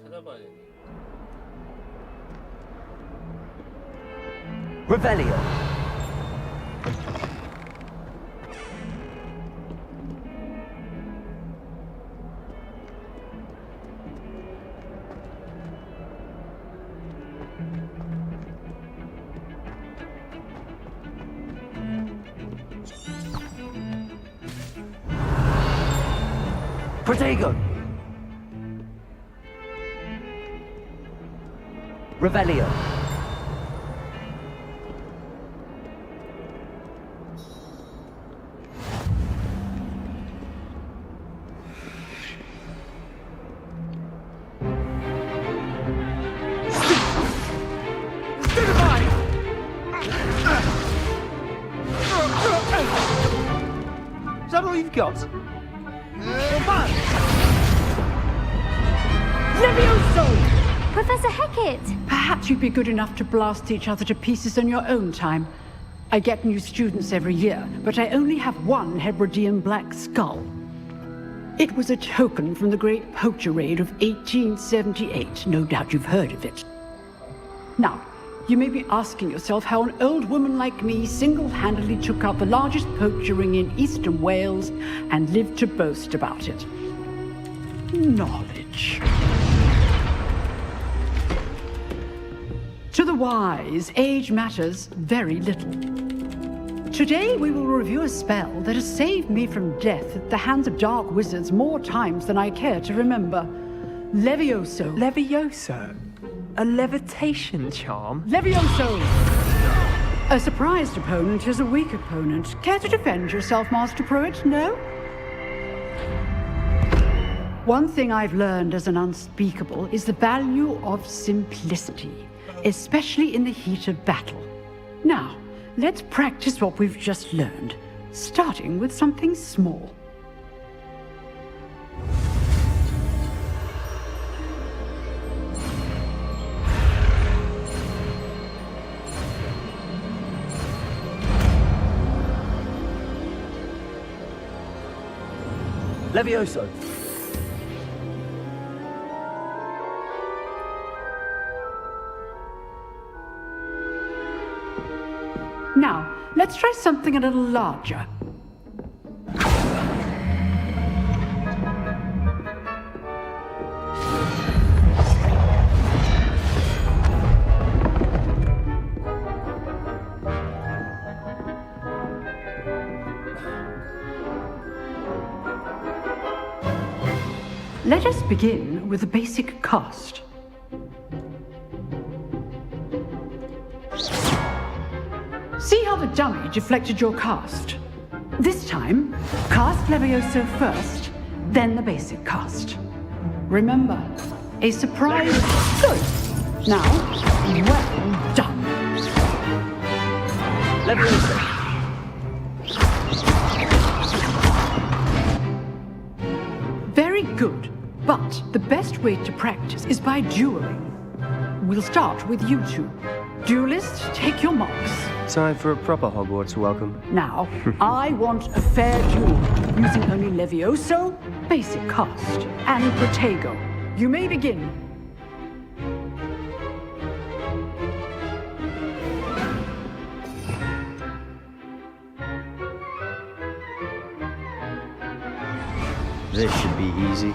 찾아봐야겠네. Revelio. Protego! Revelio. Is that all you've got? Levioso! Professor Hackett! Perhaps you'd be good enough to blast each other to pieces in your own time. I get new students every year, but I only have one Hebridean black skull. It was a token from the Great Poacher Raid of 1878. No doubt you've heard of it. Now, you may be asking yourself how an old woman like me single-handedly took out the largest poacher ring in eastern Wales and lived to boast about it. Knowledge. To the wise, age matters very little. Today we will review a spell that has saved me from death at the hands of dark wizards more times than I care to remember. Levioso. Levioso? A levitation charm? Levioso! A surprised opponent is a weak opponent. Care to defend yourself, Master Pruitt? No? One thing I've learned as an unspeakable is the value of simplicity, especially in the heat of battle. Now, let's practice what we've just learned, starting with something small. Levioso. Now, let's try something a little larger. Let us begin with a basic cast. See how the dummy deflected your cast? This time, cast Levioso first, then the basic cast. Remember, a surprise. Good. Now, well done. Levioso. Very good. But the best way to practice is by dueling. We'll start with you two. Duelists, take your marks. Time for a proper Hogwarts welcome. Now, I want a fair duel, using only Levioso, basic cast, and Protego. You may begin. This should be easy.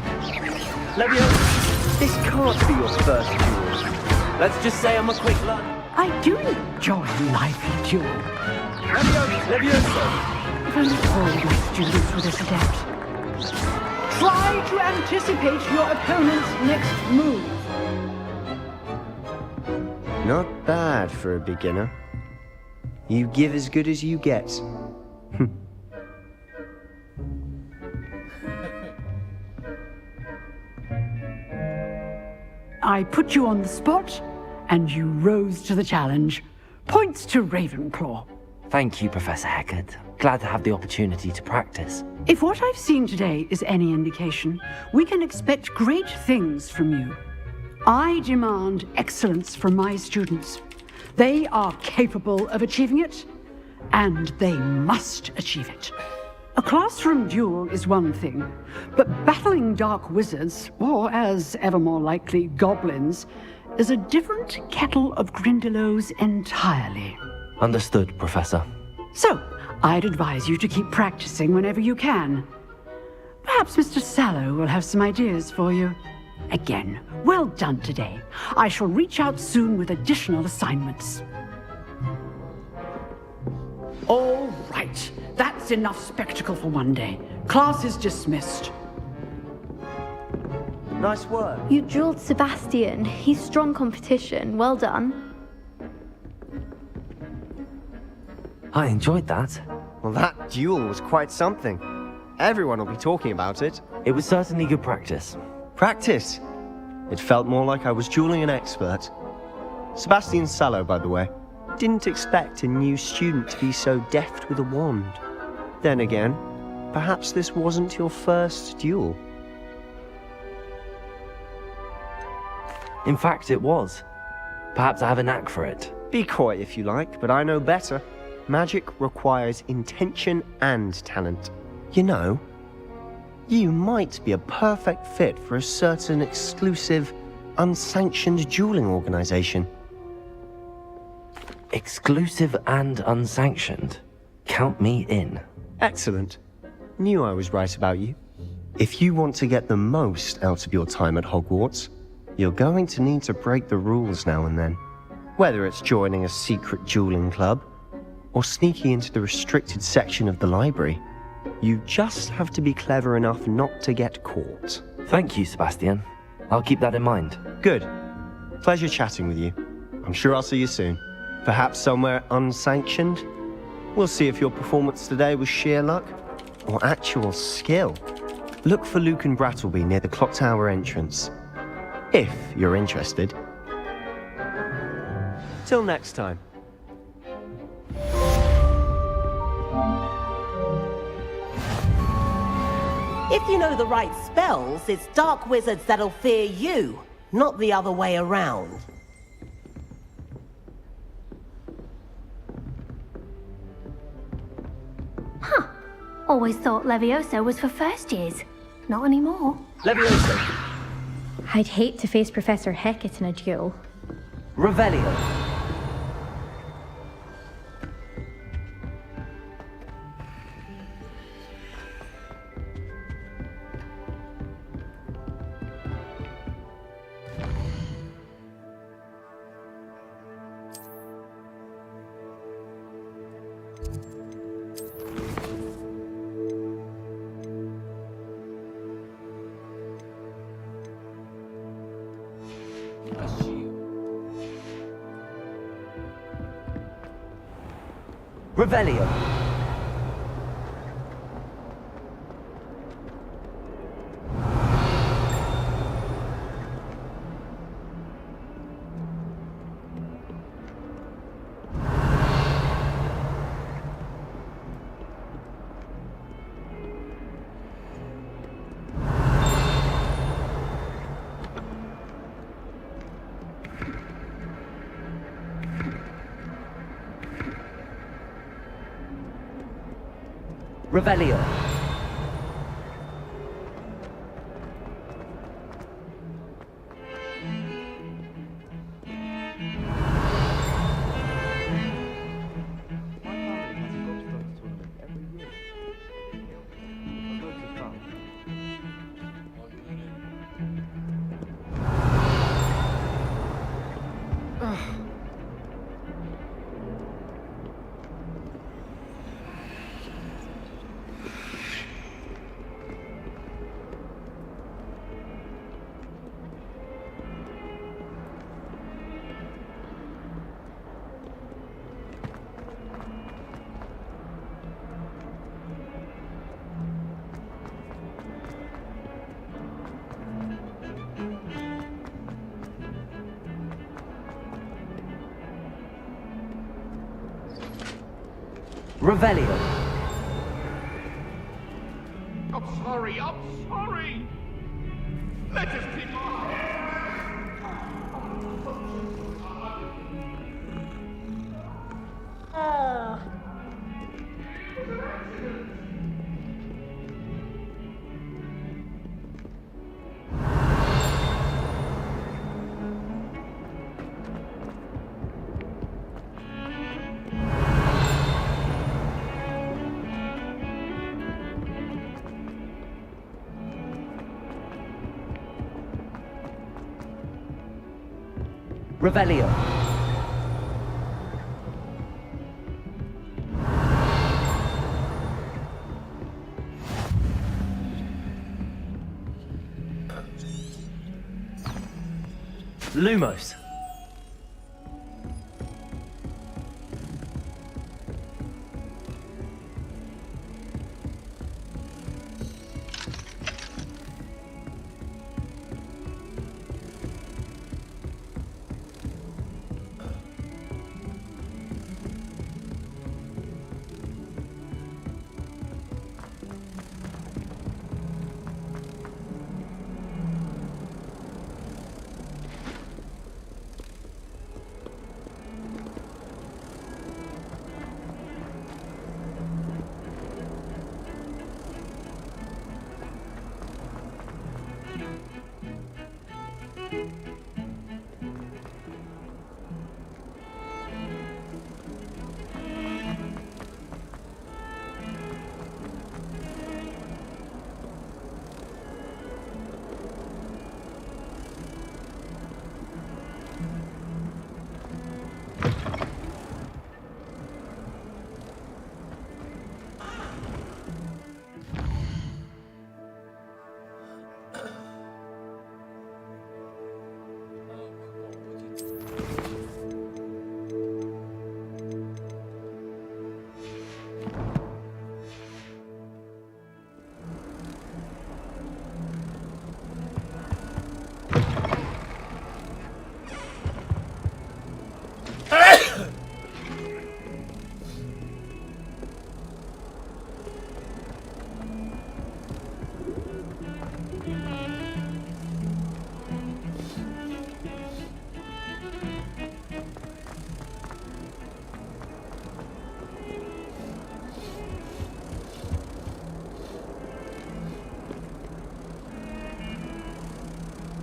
Levioso, this can't be your first duel. Let's just say I'm a quick learner. I do enjoy lively duel. Levioso! If only all my students were this adept. Try to anticipate your opponent's next move. Not bad for a beginner. You give as good as you get. I put you on the spot, and you rose to the challenge. Points to Ravenclaw. Thank you, Professor Hackett. Glad to have the opportunity to practice. If what I've seen today is any indication, we can expect great things from you. I demand excellence from my students. They are capable of achieving it, and they must achieve it. A classroom duel is one thing, but battling dark wizards, or as ever more likely, goblins, is a different kettle of Grindylows entirely. Understood, Professor. So, I'd advise you to keep practicing whenever you can. Perhaps Mr. Sallow will have some ideas for you. Again, well done today. I shall reach out soon with additional assignments. All right, that's enough spectacle for one day. Class is dismissed. Nice work. You drilled Sebastian. He's strong competition. Well done. I enjoyed that. Well, that duel was quite something. Everyone will be talking about it. It was certainly good practice. Practice? It felt more like I was dueling an expert. Sebastian Sallow, by the way. Didn't expect a new student to be so deft with a wand. Then again, perhaps this wasn't your first duel. In fact, it was. Perhaps I have a knack for it. Be coy if you like, but I know better. Magic requires intention and talent. You know, you might be a perfect fit for a certain exclusive, unsanctioned dueling organization. Exclusive and unsanctioned? Count me in. Excellent. Knew I was right about you. If you want to get the most out of your time at Hogwarts, you're going to need to break the rules now and then. Whether it's joining a secret dueling club, or sneaking into the restricted section of the library, you just have to be clever enough not to get caught. Thank you, Sebastian. I'll keep that in mind. Good. Pleasure chatting with you. I'm sure I'll see you soon. Perhaps somewhere unsanctioned? We'll see if your performance today was sheer luck or actual skill. Look for Luke and Brattleby near the clock tower entrance. If you're interested. Till next time. If you know the right spells, it's dark wizards that'll fear you, not the other way around. Huh. Always thought Levioso was for first years. Not anymore. Levioso. I'd hate to face Professor Hecat in a duel. Revelio. Revelio. Revelio. Revelio. I'm sorry. Let us keep on. Revelio. Lumos.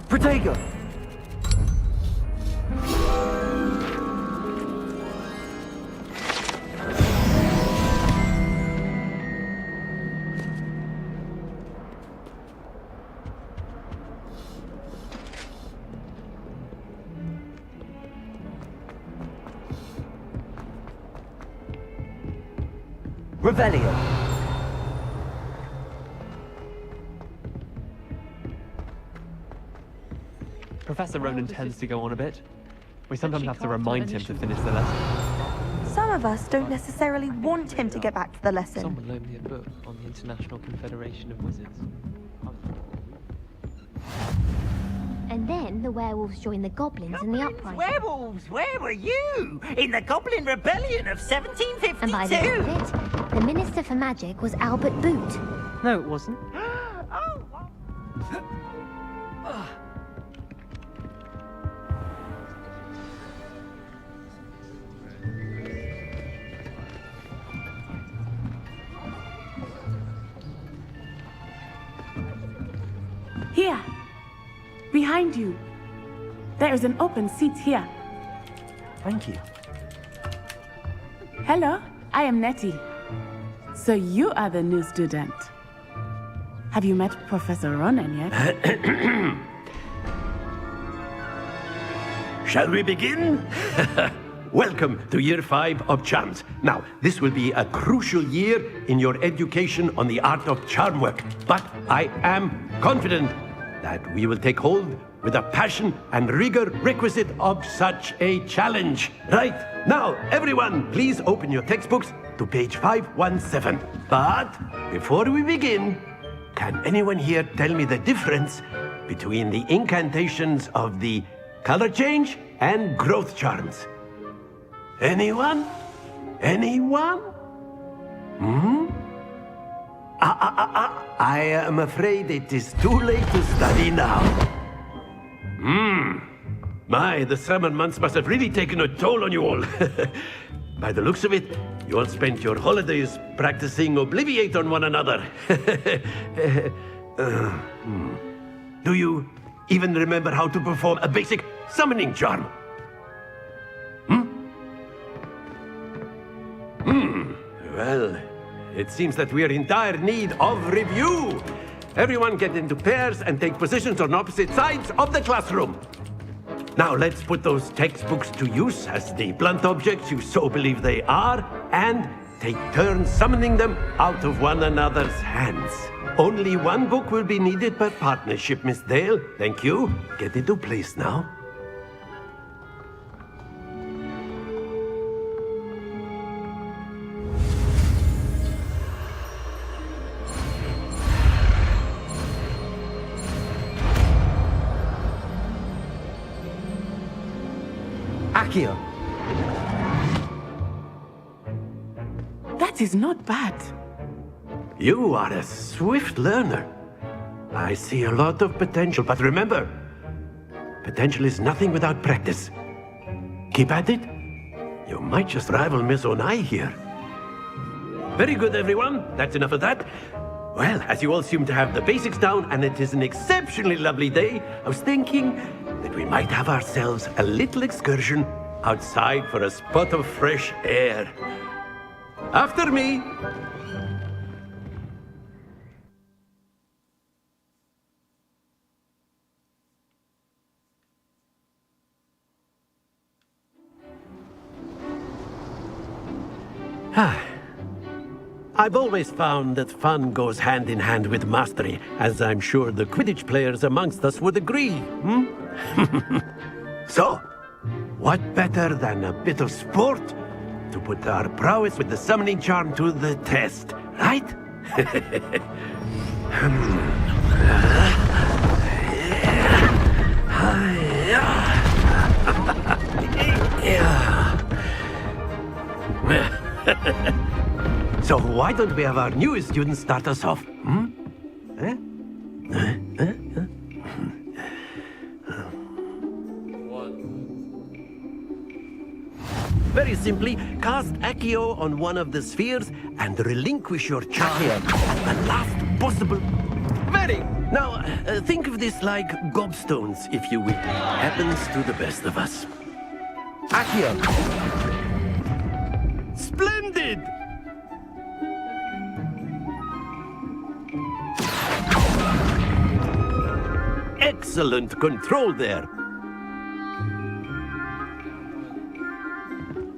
Protego! Revelio. Professor Ronan tends to go on a bit. We sometimes have to remind him to finish the lesson. Some of us don't necessarily want him to get back to the lesson. Someone loaned me a book on the International Confederation of Wizards. And then the werewolves joined the goblins in the uprising. Werewolves, where were you? In the Goblin Rebellion of 1752? And by the end of it, the Minister for Magic was Albert Boot. No, it wasn't. Here! Behind you! There is an open seat here. Thank you. Hello, I am Nettie. So you are the new student. Have you met Professor Ronan yet? Shall we begin? Welcome to Year 5 of Charms. Now, this will be a crucial year in your education on the art of charm work, but I am confident that we will take hold with the passion and rigor requisite of such a challenge. Right, now, everyone, please open your textbooks to page 517. But before we begin, can anyone here tell me the difference between the incantations of the color change and growth charms? Anyone? Anyone? I am afraid it is too late to study now. My, the summer months must have really taken a toll on you all. By the looks of it, you all spent your holidays practicing Obliviate on one another. Do you even remember how to perform a basic summoning charm? Well, it seems that we are in dire need of review. Everyone get into pairs and take positions on opposite sides of the classroom. Now let's put those textbooks to use as the blunt objects you so believe they are, and take turns summoning them out of one another's hands. Only one book will be needed per partnership, Miss Dale. Thank you. Get into place now. Accio! That is not bad. You are a swift learner. I see a lot of potential, but remember, potential is nothing without practice. Keep at it. You might just rival Miss Onai here. Very good, everyone. That's enough of that. Well, as you all seem to have the basics down, and it is an exceptionally lovely day, I was thinking that we might have ourselves a little excursion outside for a spot of fresh air. After me. I've always found that fun goes hand in hand with mastery, as I'm sure the Quidditch players amongst us would agree, So, what better than a bit of sport to put our prowess with the summoning charm to the test, right? So why don't we have our newest student start us off? Very simply, cast Accio on one of the spheres and relinquish your charge at the last possible... Very! Now, think of this like gobstones, if you will. Happens to the best of us. Accio! Splendid! Excellent control there.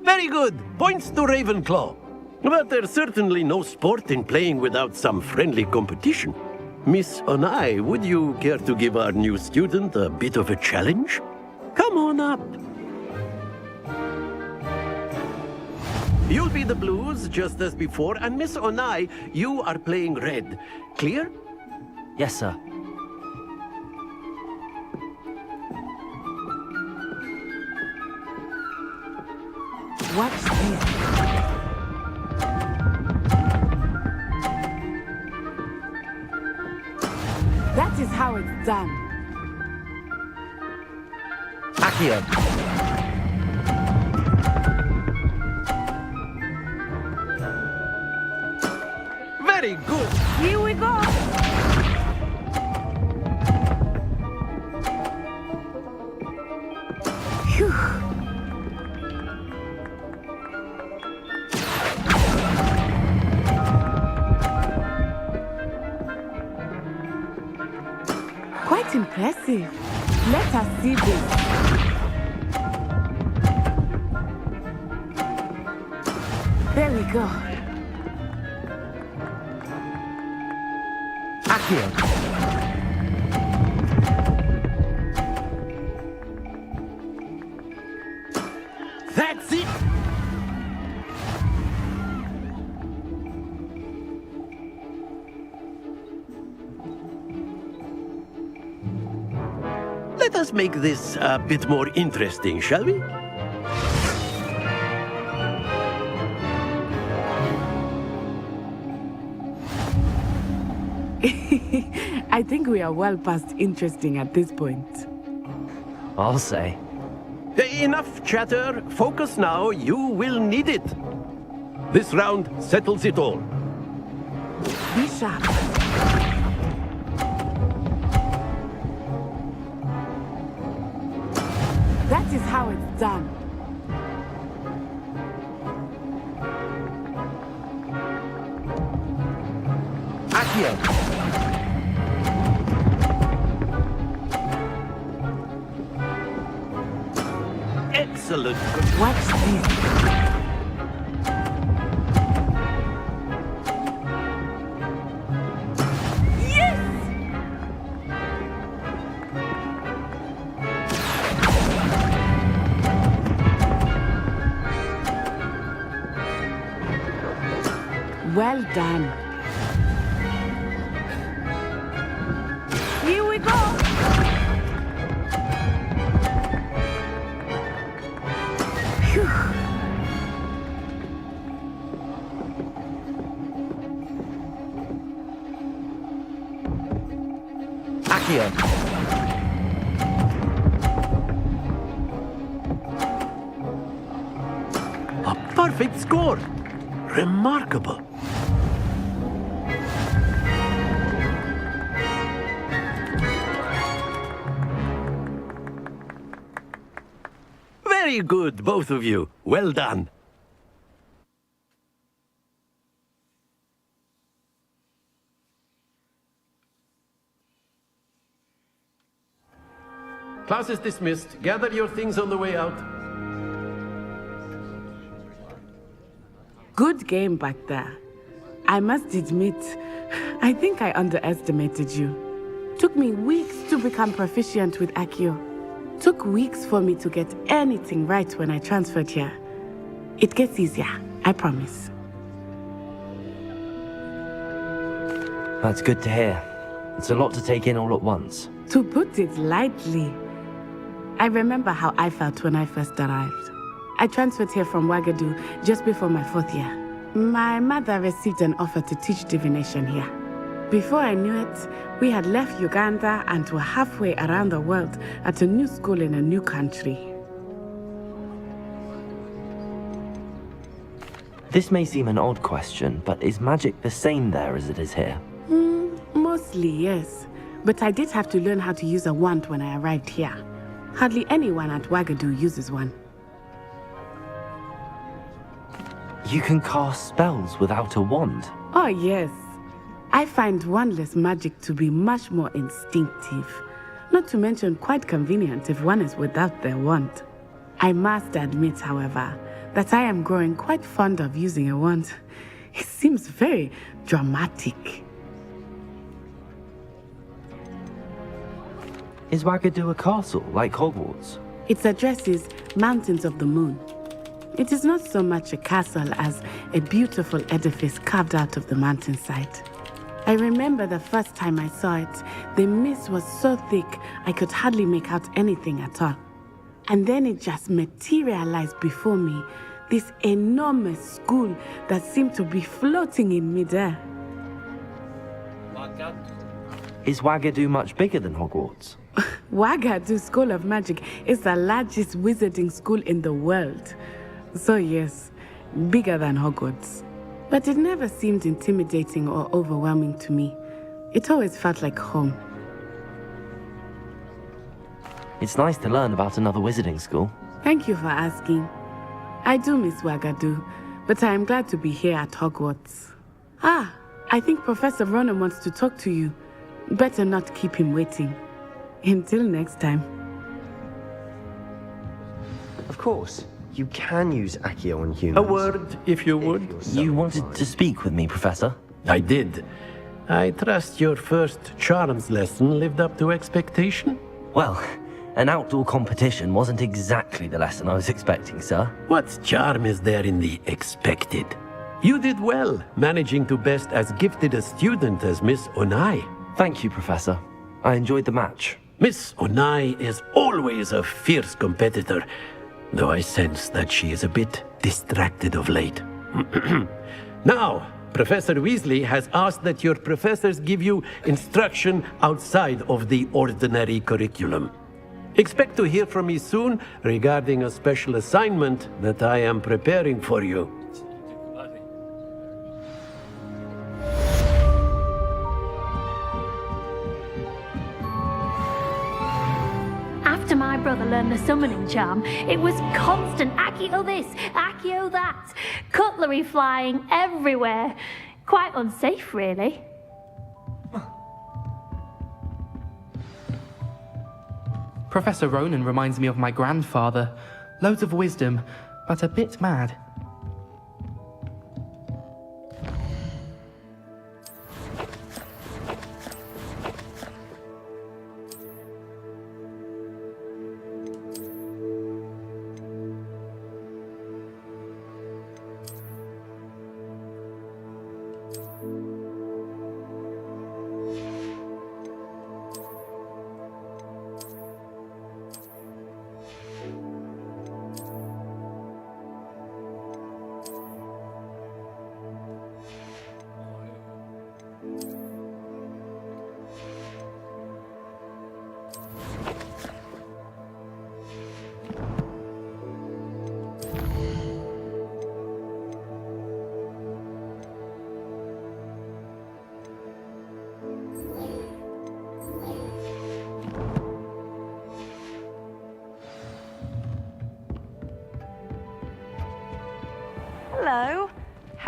Very good. Points to Ravenclaw. But there's certainly no sport in playing without some friendly competition. Miss Onai, would you care to give our new student a bit of a challenge? Come on up. You'll be the blues, just as before, and Miss Onai, you are playing red. Clear? Yes, sir. What's this? That is how it's done. Accio! Very good. Here we go. Phew. Quite impressive. Let us see this. There we go. Accio! That's it! Let us make this a bit more interesting, shall we? I think we are well past interesting at this point. I'll say. Enough chatter. Focus now. You will need it. This round settles it all. Be sharp. That is how it's done. Accio! Excellent. Watch this. Well done. Here we go. Accio. A perfect score! Remarkable. Very good, both of you. Well done. Class is dismissed. Gather your things on the way out. Good game back there. I must admit, I think I underestimated you. Took me weeks to become proficient with Accio. Took weeks for me to get anything right when I transferred here. It gets easier, I promise. That's good to hear. It's a lot to take in all at once. To put it lightly, I remember how I felt when I first arrived. I transferred here from Ouagadougou just before my 4th year. My mother received an offer to teach divination here. Before I knew it, we had left Uganda and were halfway around the world at a new school in a new country. This may seem an odd question, but is magic the same there as it is here? Mostly, yes. But I did have to learn how to use a wand when I arrived here. Hardly anyone at Ouagadougou uses one. You can cast spells without a wand? Oh, yes. I find wandless magic to be much more instinctive. Not to mention quite convenient if one is without their wand. I must admit, however, that I am growing quite fond of using a wand. It seems very dramatic. Is Ouagadougou a castle, like Hogwarts? Its address is Mountains of the Moon. It is not so much a castle as a beautiful edifice carved out of the mountainside. I remember the first time I saw it, the mist was so thick I could hardly make out anything at all. And then it just materialized before me, this enormous school that seemed to be floating in midair. Is Ouagadougou much bigger than Hogwarts? Ouagadougou School of Magic is the largest wizarding school in the world. So yes, bigger than Hogwarts. But it never seemed intimidating or overwhelming to me. It always felt like home. It's nice to learn about another wizarding school. Thank you for asking. I do miss Ouagadougou, but I am glad to be here at Hogwarts. Ah, I think Professor Ronan wants to talk to you. Better not keep him waiting. Until next time. Of course. You can use Accio on humans. A word, if you would. You wanted to speak with me, Professor? I did. I trust your first charms lesson lived up to expectation? Well, an outdoor competition wasn't exactly the lesson I was expecting, sir. What charm is there in the expected? You did well, managing to best as gifted a student as Miss Onai. Thank you, Professor. I enjoyed the match. Miss Onai is always a fierce competitor, though I sense that she is a bit distracted of late. Now, Professor Weasley has asked that your professors give you instruction outside of the ordinary curriculum. Expect to hear from me soon regarding a special assignment that I am preparing for you. After my brother learned the summoning charm, it was constant Accio this, Accio that. Cutlery flying everywhere. Quite unsafe, really. Professor Ronan reminds me of my grandfather. Loads of wisdom, but a bit mad.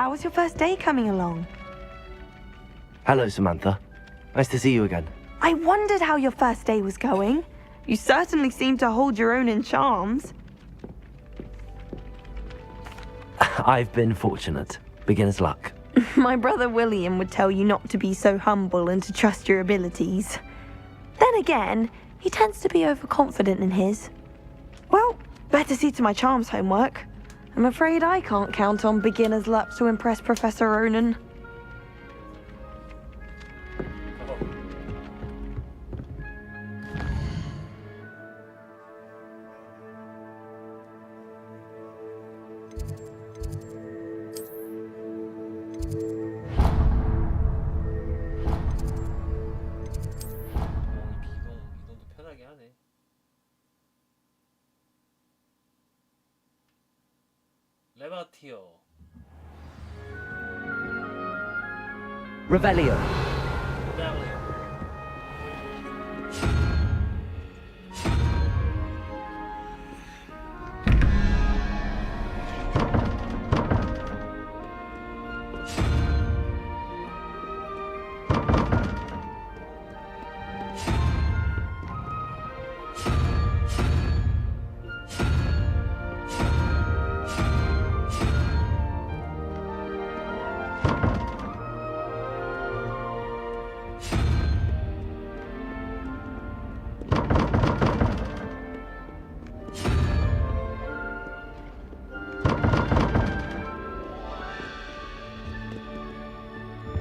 how was your first day coming along? Hello, Samantha. Nice to see you again. I wondered how your first day was going. You certainly seem to hold your own in charms. I've been fortunate. Beginner's luck. My brother William would tell you not to be so humble and to trust your abilities. Then again, he tends to be overconfident in his. Well, better see to my charms homework. I'm afraid I can't count on beginner's luck to impress Professor Ronan. 이동도 편하게 하네. 레바티어. Revelio.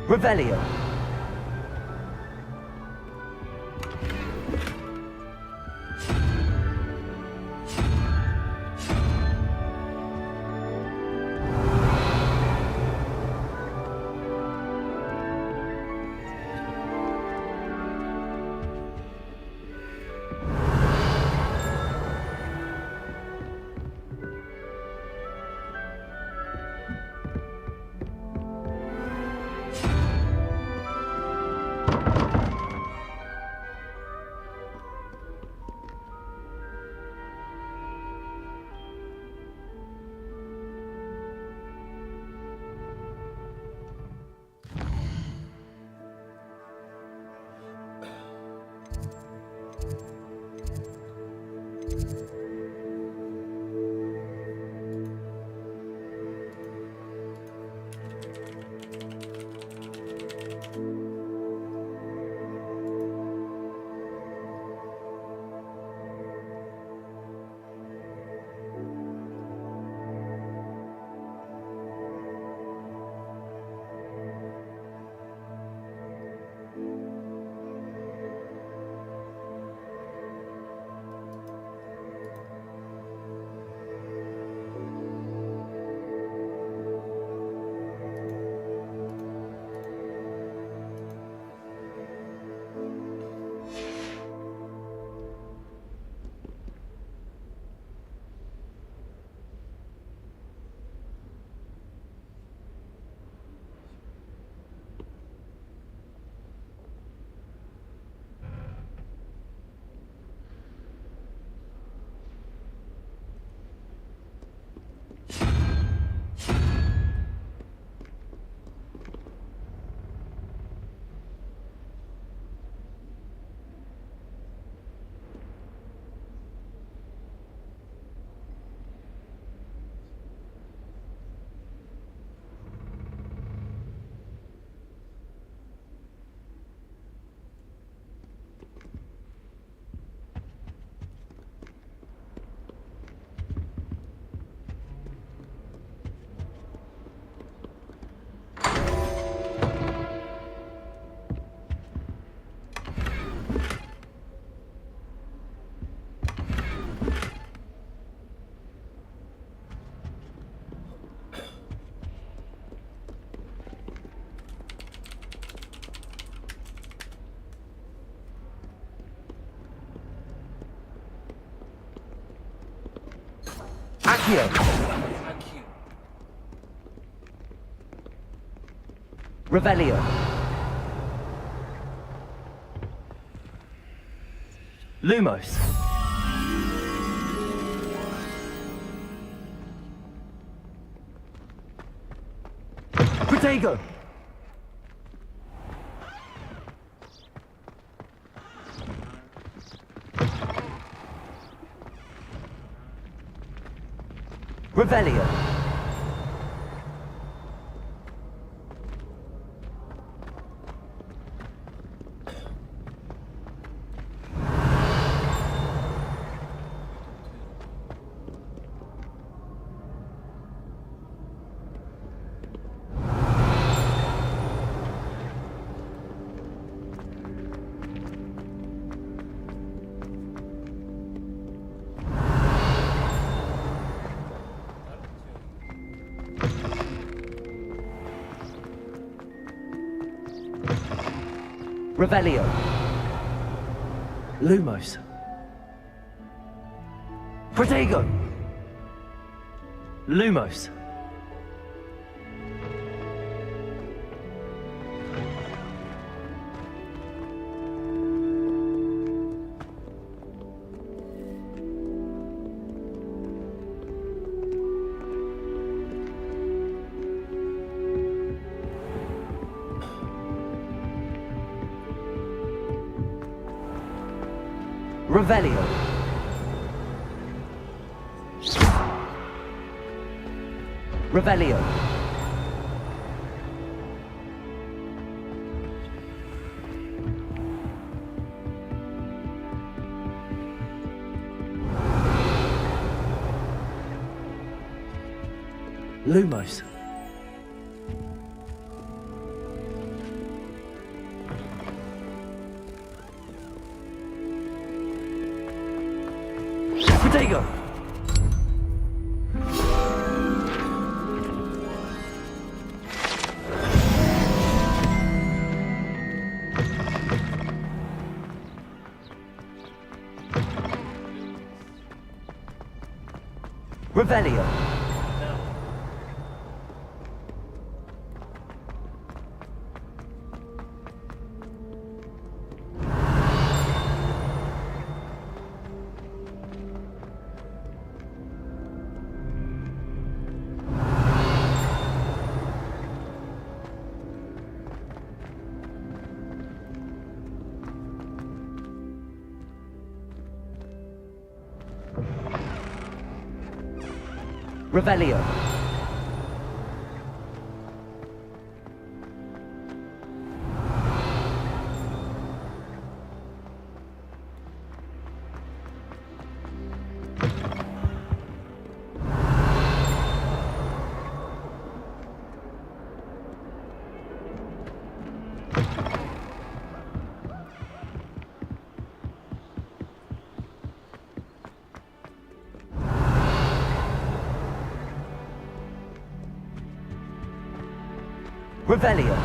Revelio. Accio. Revelio. Lumos. Protego! Revelio. Revelio. Lumos. Protego. Lumos. Revelio. Revelio. Lumos. Protego. Revelio. Revelio. Revelio.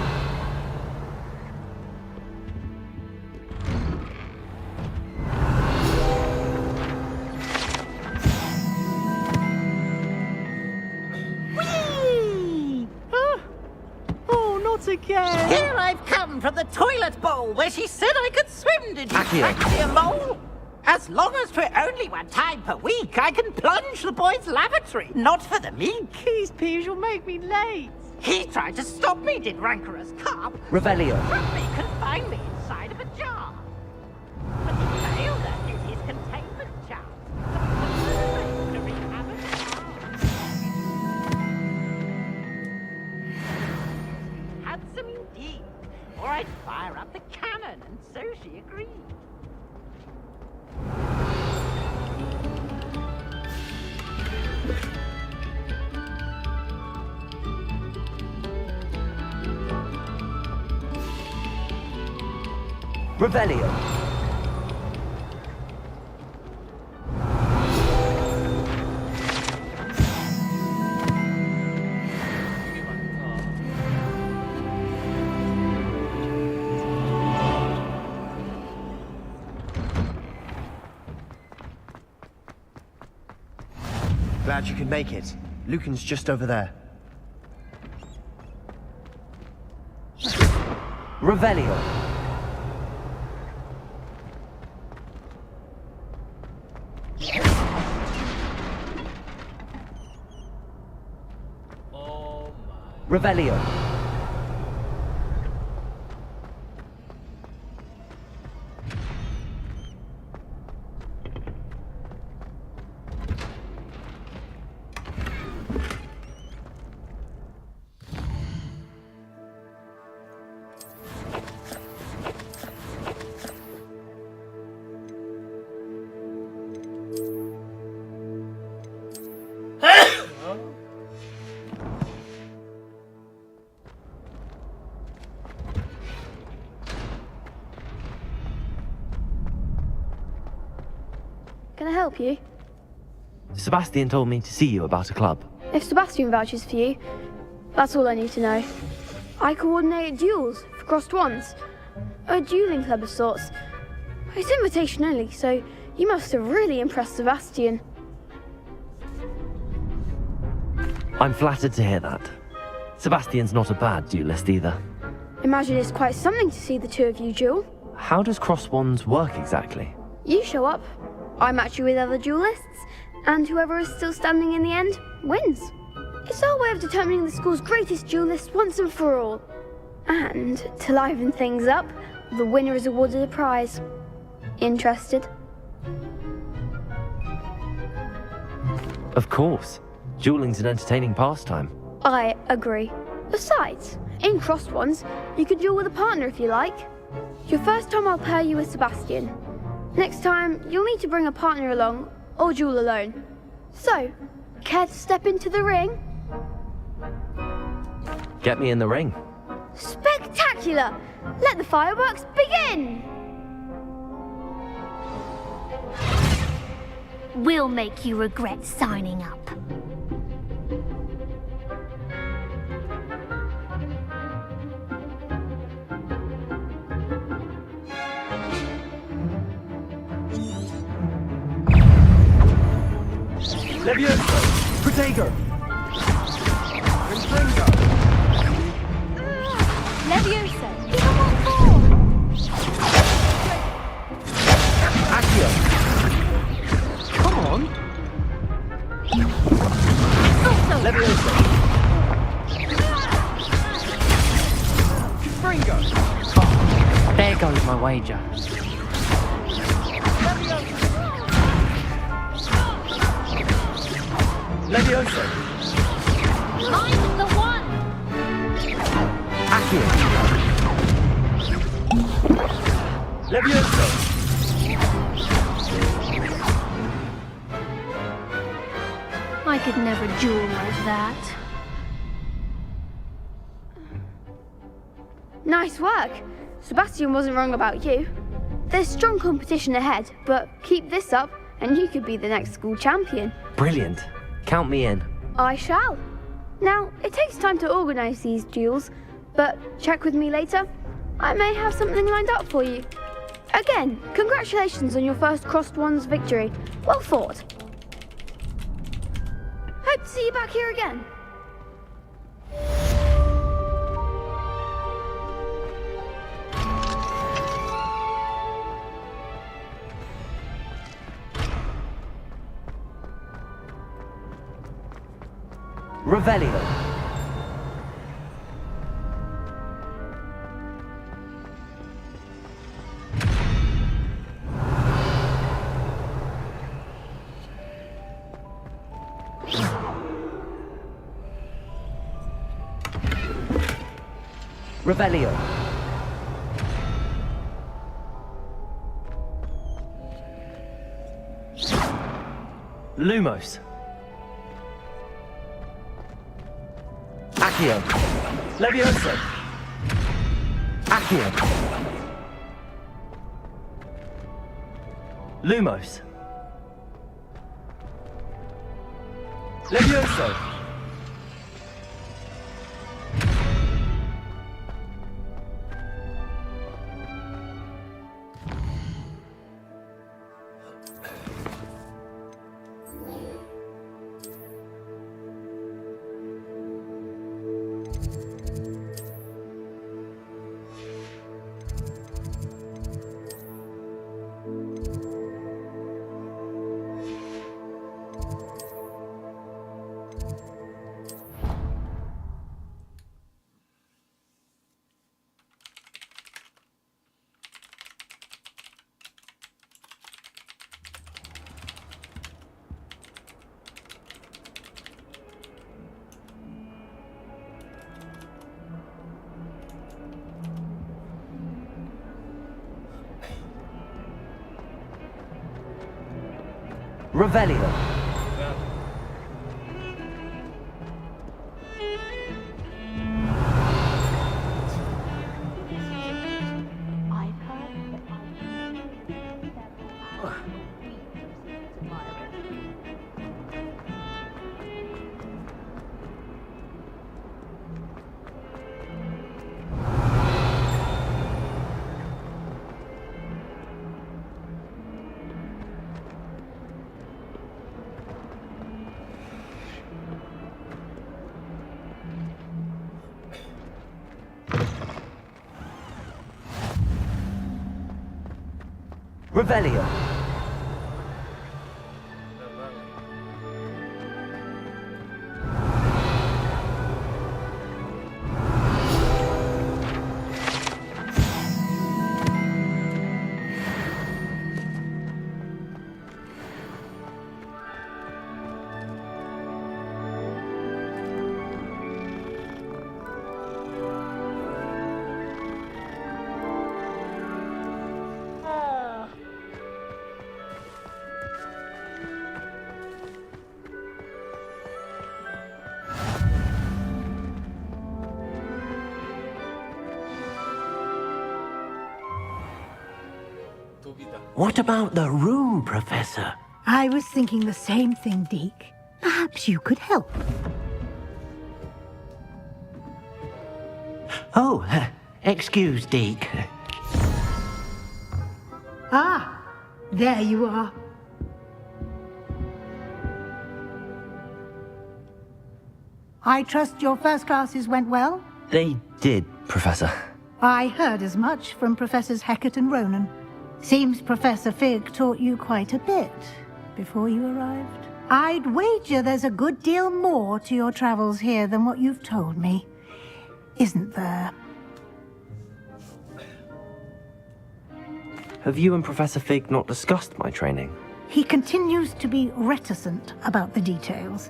Whee! Oh, not again. Here I've come from the toilet bowl where she said I could swim, did you fancy mole? As long as for only 1 time per week, I can plunge the boys' lavatory. Not for the meek. These peas will make me late. He tried to stop me, did rancorous carp. Revelio. From me, confine me inside of a jar. But he failed at it, his containment jar. To rehab it. Handsome indeed. Or I'd fire up the cannon, and so she agreed. Revelio. Glad you could make it. Lucan's just over there. Revelio. Revelio. can I help you? Sebastian told me to see you about a club. If Sebastian vouches for you, that's all I need to know. I coordinate duels for crossed ones. A dueling club of sorts. It's invitation only, so you must have really impressed Sebastian. I'm flattered to hear that. Sebastian's not a bad duelist either. Imagine it's quite something to see the two of you duel. How does cross wands work exactly? You show up, I match you with other duelists, and whoever is still standing in the end wins. It's our way of determining the school's greatest duelist once and for all. And to liven things up, the winner is awarded a prize. Interested? Of course. Dueling's an entertaining pastime. I agree. Besides, in crossed ones, you can duel with a partner if you like. Your first time I'll pair you with Sebastian. Next time, you'll need to bring a partner along, or duel alone. So, care to step into the ring? Get me in the ring. Spectacular! Let the fireworks begin! We'll make you regret signing up. Levioso! Protego! Impringo! Leviosa, give him on board! Accio! Come on! Levioso! Springo! Oh, there goes my wager. Levioso! I'm the one! Accio! Levioso! I could never duel like that. Nice work. Sebastian wasn't wrong about you. There's strong competition ahead, but keep this up and you could be the next school champion. Brilliant. Count me in. I shall. Now, it takes time to organise these duels, but check with me later. I may have something lined up for you. Again, congratulations on your first crossed ones victory. Well fought. Hope to see you back here again. Revelio. Revelio. Lumos. Accio. Levioso. Accio. Lumos. Levioso. Revelio. Revelio. What about the room, Professor? I was thinking the same thing, Deke. Perhaps you could help. Oh, excuse, Deke. Ah, there you are. I trust your first classes went well? They did, Professor. I heard as much from Professors Hecat and Ronan. Seems Professor Fig taught you quite a bit before you arrived. I'd wager there's a good deal more to your travels here than what you've told me. Isn't there? Have you and Professor Fig not discussed my training? He continues to be reticent about the details,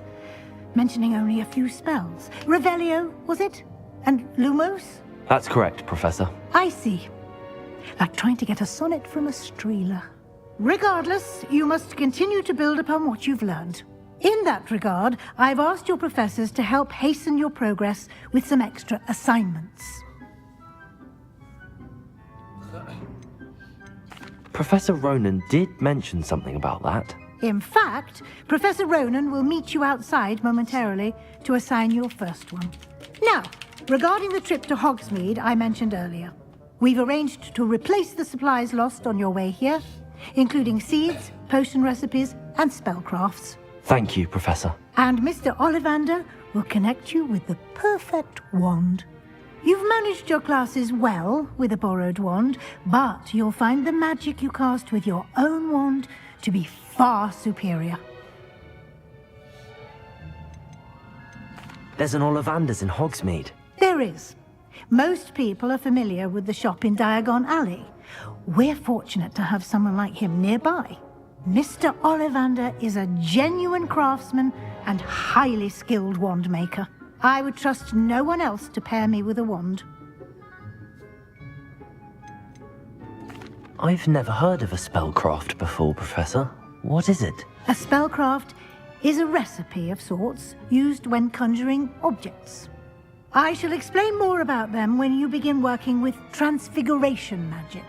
mentioning only a few spells. Revelio, was it? And Lumos? That's correct, Professor. I see. Like trying to get a sonnet from a streeler. Regardless, you must continue to build upon what you've learned. In that regard, I've asked your professors to help hasten your progress with some extra assignments. Professor Ronan did mention something about that. In fact, Professor Ronan will meet you outside momentarily to assign your first one. Now, regarding the trip to Hogsmeade I mentioned earlier, we've arranged to replace the supplies lost on your way here, including seeds, potion recipes, and spellcrafts. Thank you, Professor. And Mr. Ollivander will connect you with the perfect wand. You've managed your classes well with a borrowed wand, but you'll find the magic you cast with your own wand to be far superior. There's an Ollivander's in Hogsmeade. There is. Most people are familiar with the shop in Diagon Alley. We're fortunate to have someone like him nearby. Mr. Ollivander is a genuine craftsman and highly skilled wand maker. I would trust no one else to pair me with a wand. I've never heard of a spellcraft before, Professor. What is it? A spellcraft is a recipe of sorts used when conjuring objects. I shall explain more about them when you begin working with transfiguration magic.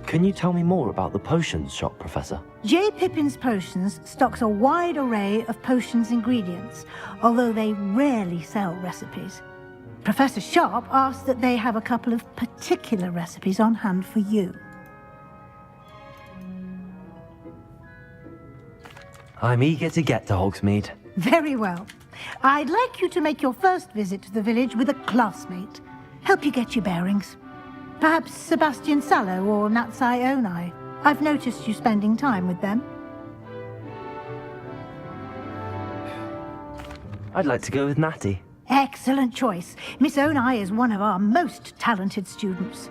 Can you tell me more about the potions shop, Professor? J. Pippin's Potions stocks a wide array of potions ingredients, although they rarely sell recipes. Professor Sharp asks that they have a couple of particular recipes on hand for you. I'm eager to get to Hogsmeade. Very well. I'd like you to make your first visit to the village with a classmate. Help you get your bearings. Perhaps Sebastian Sallow or Natsai Onai. I've noticed you spending time with them. I'd like to go with Natty. Excellent choice. Miss Onai is one of our most talented students.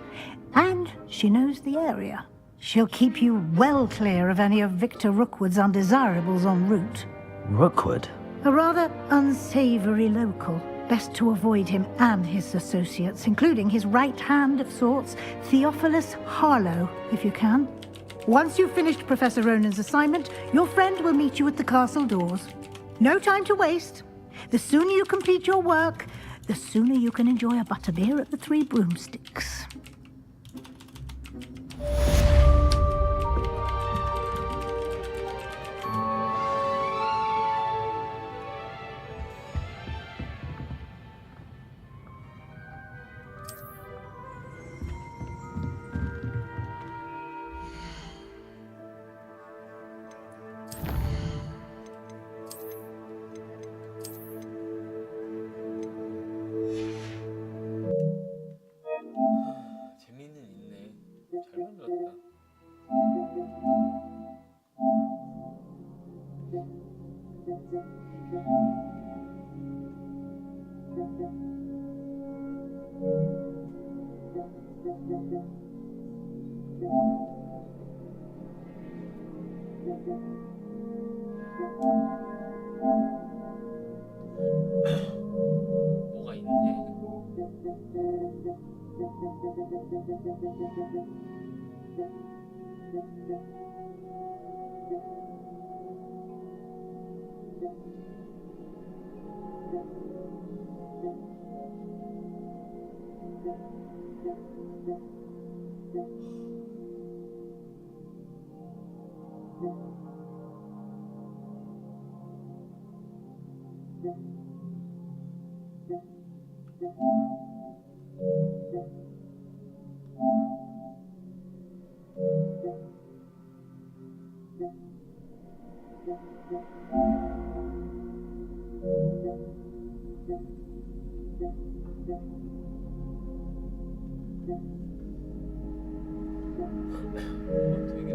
And she knows the area. She'll keep you well clear of any of Victor Rookwood's undesirables en route. Rookwood? A rather unsavory local. Best to avoid him and his associates, including his right hand of sorts, Theophilus Harlow, if you can. Once you've finished Professor Ronan's assignment, your friend will meet you at the castle doors. No time to waste. The sooner you complete your work, the sooner you can enjoy a butterbeer at the Three Broomsticks. 뭐가 있네. 되게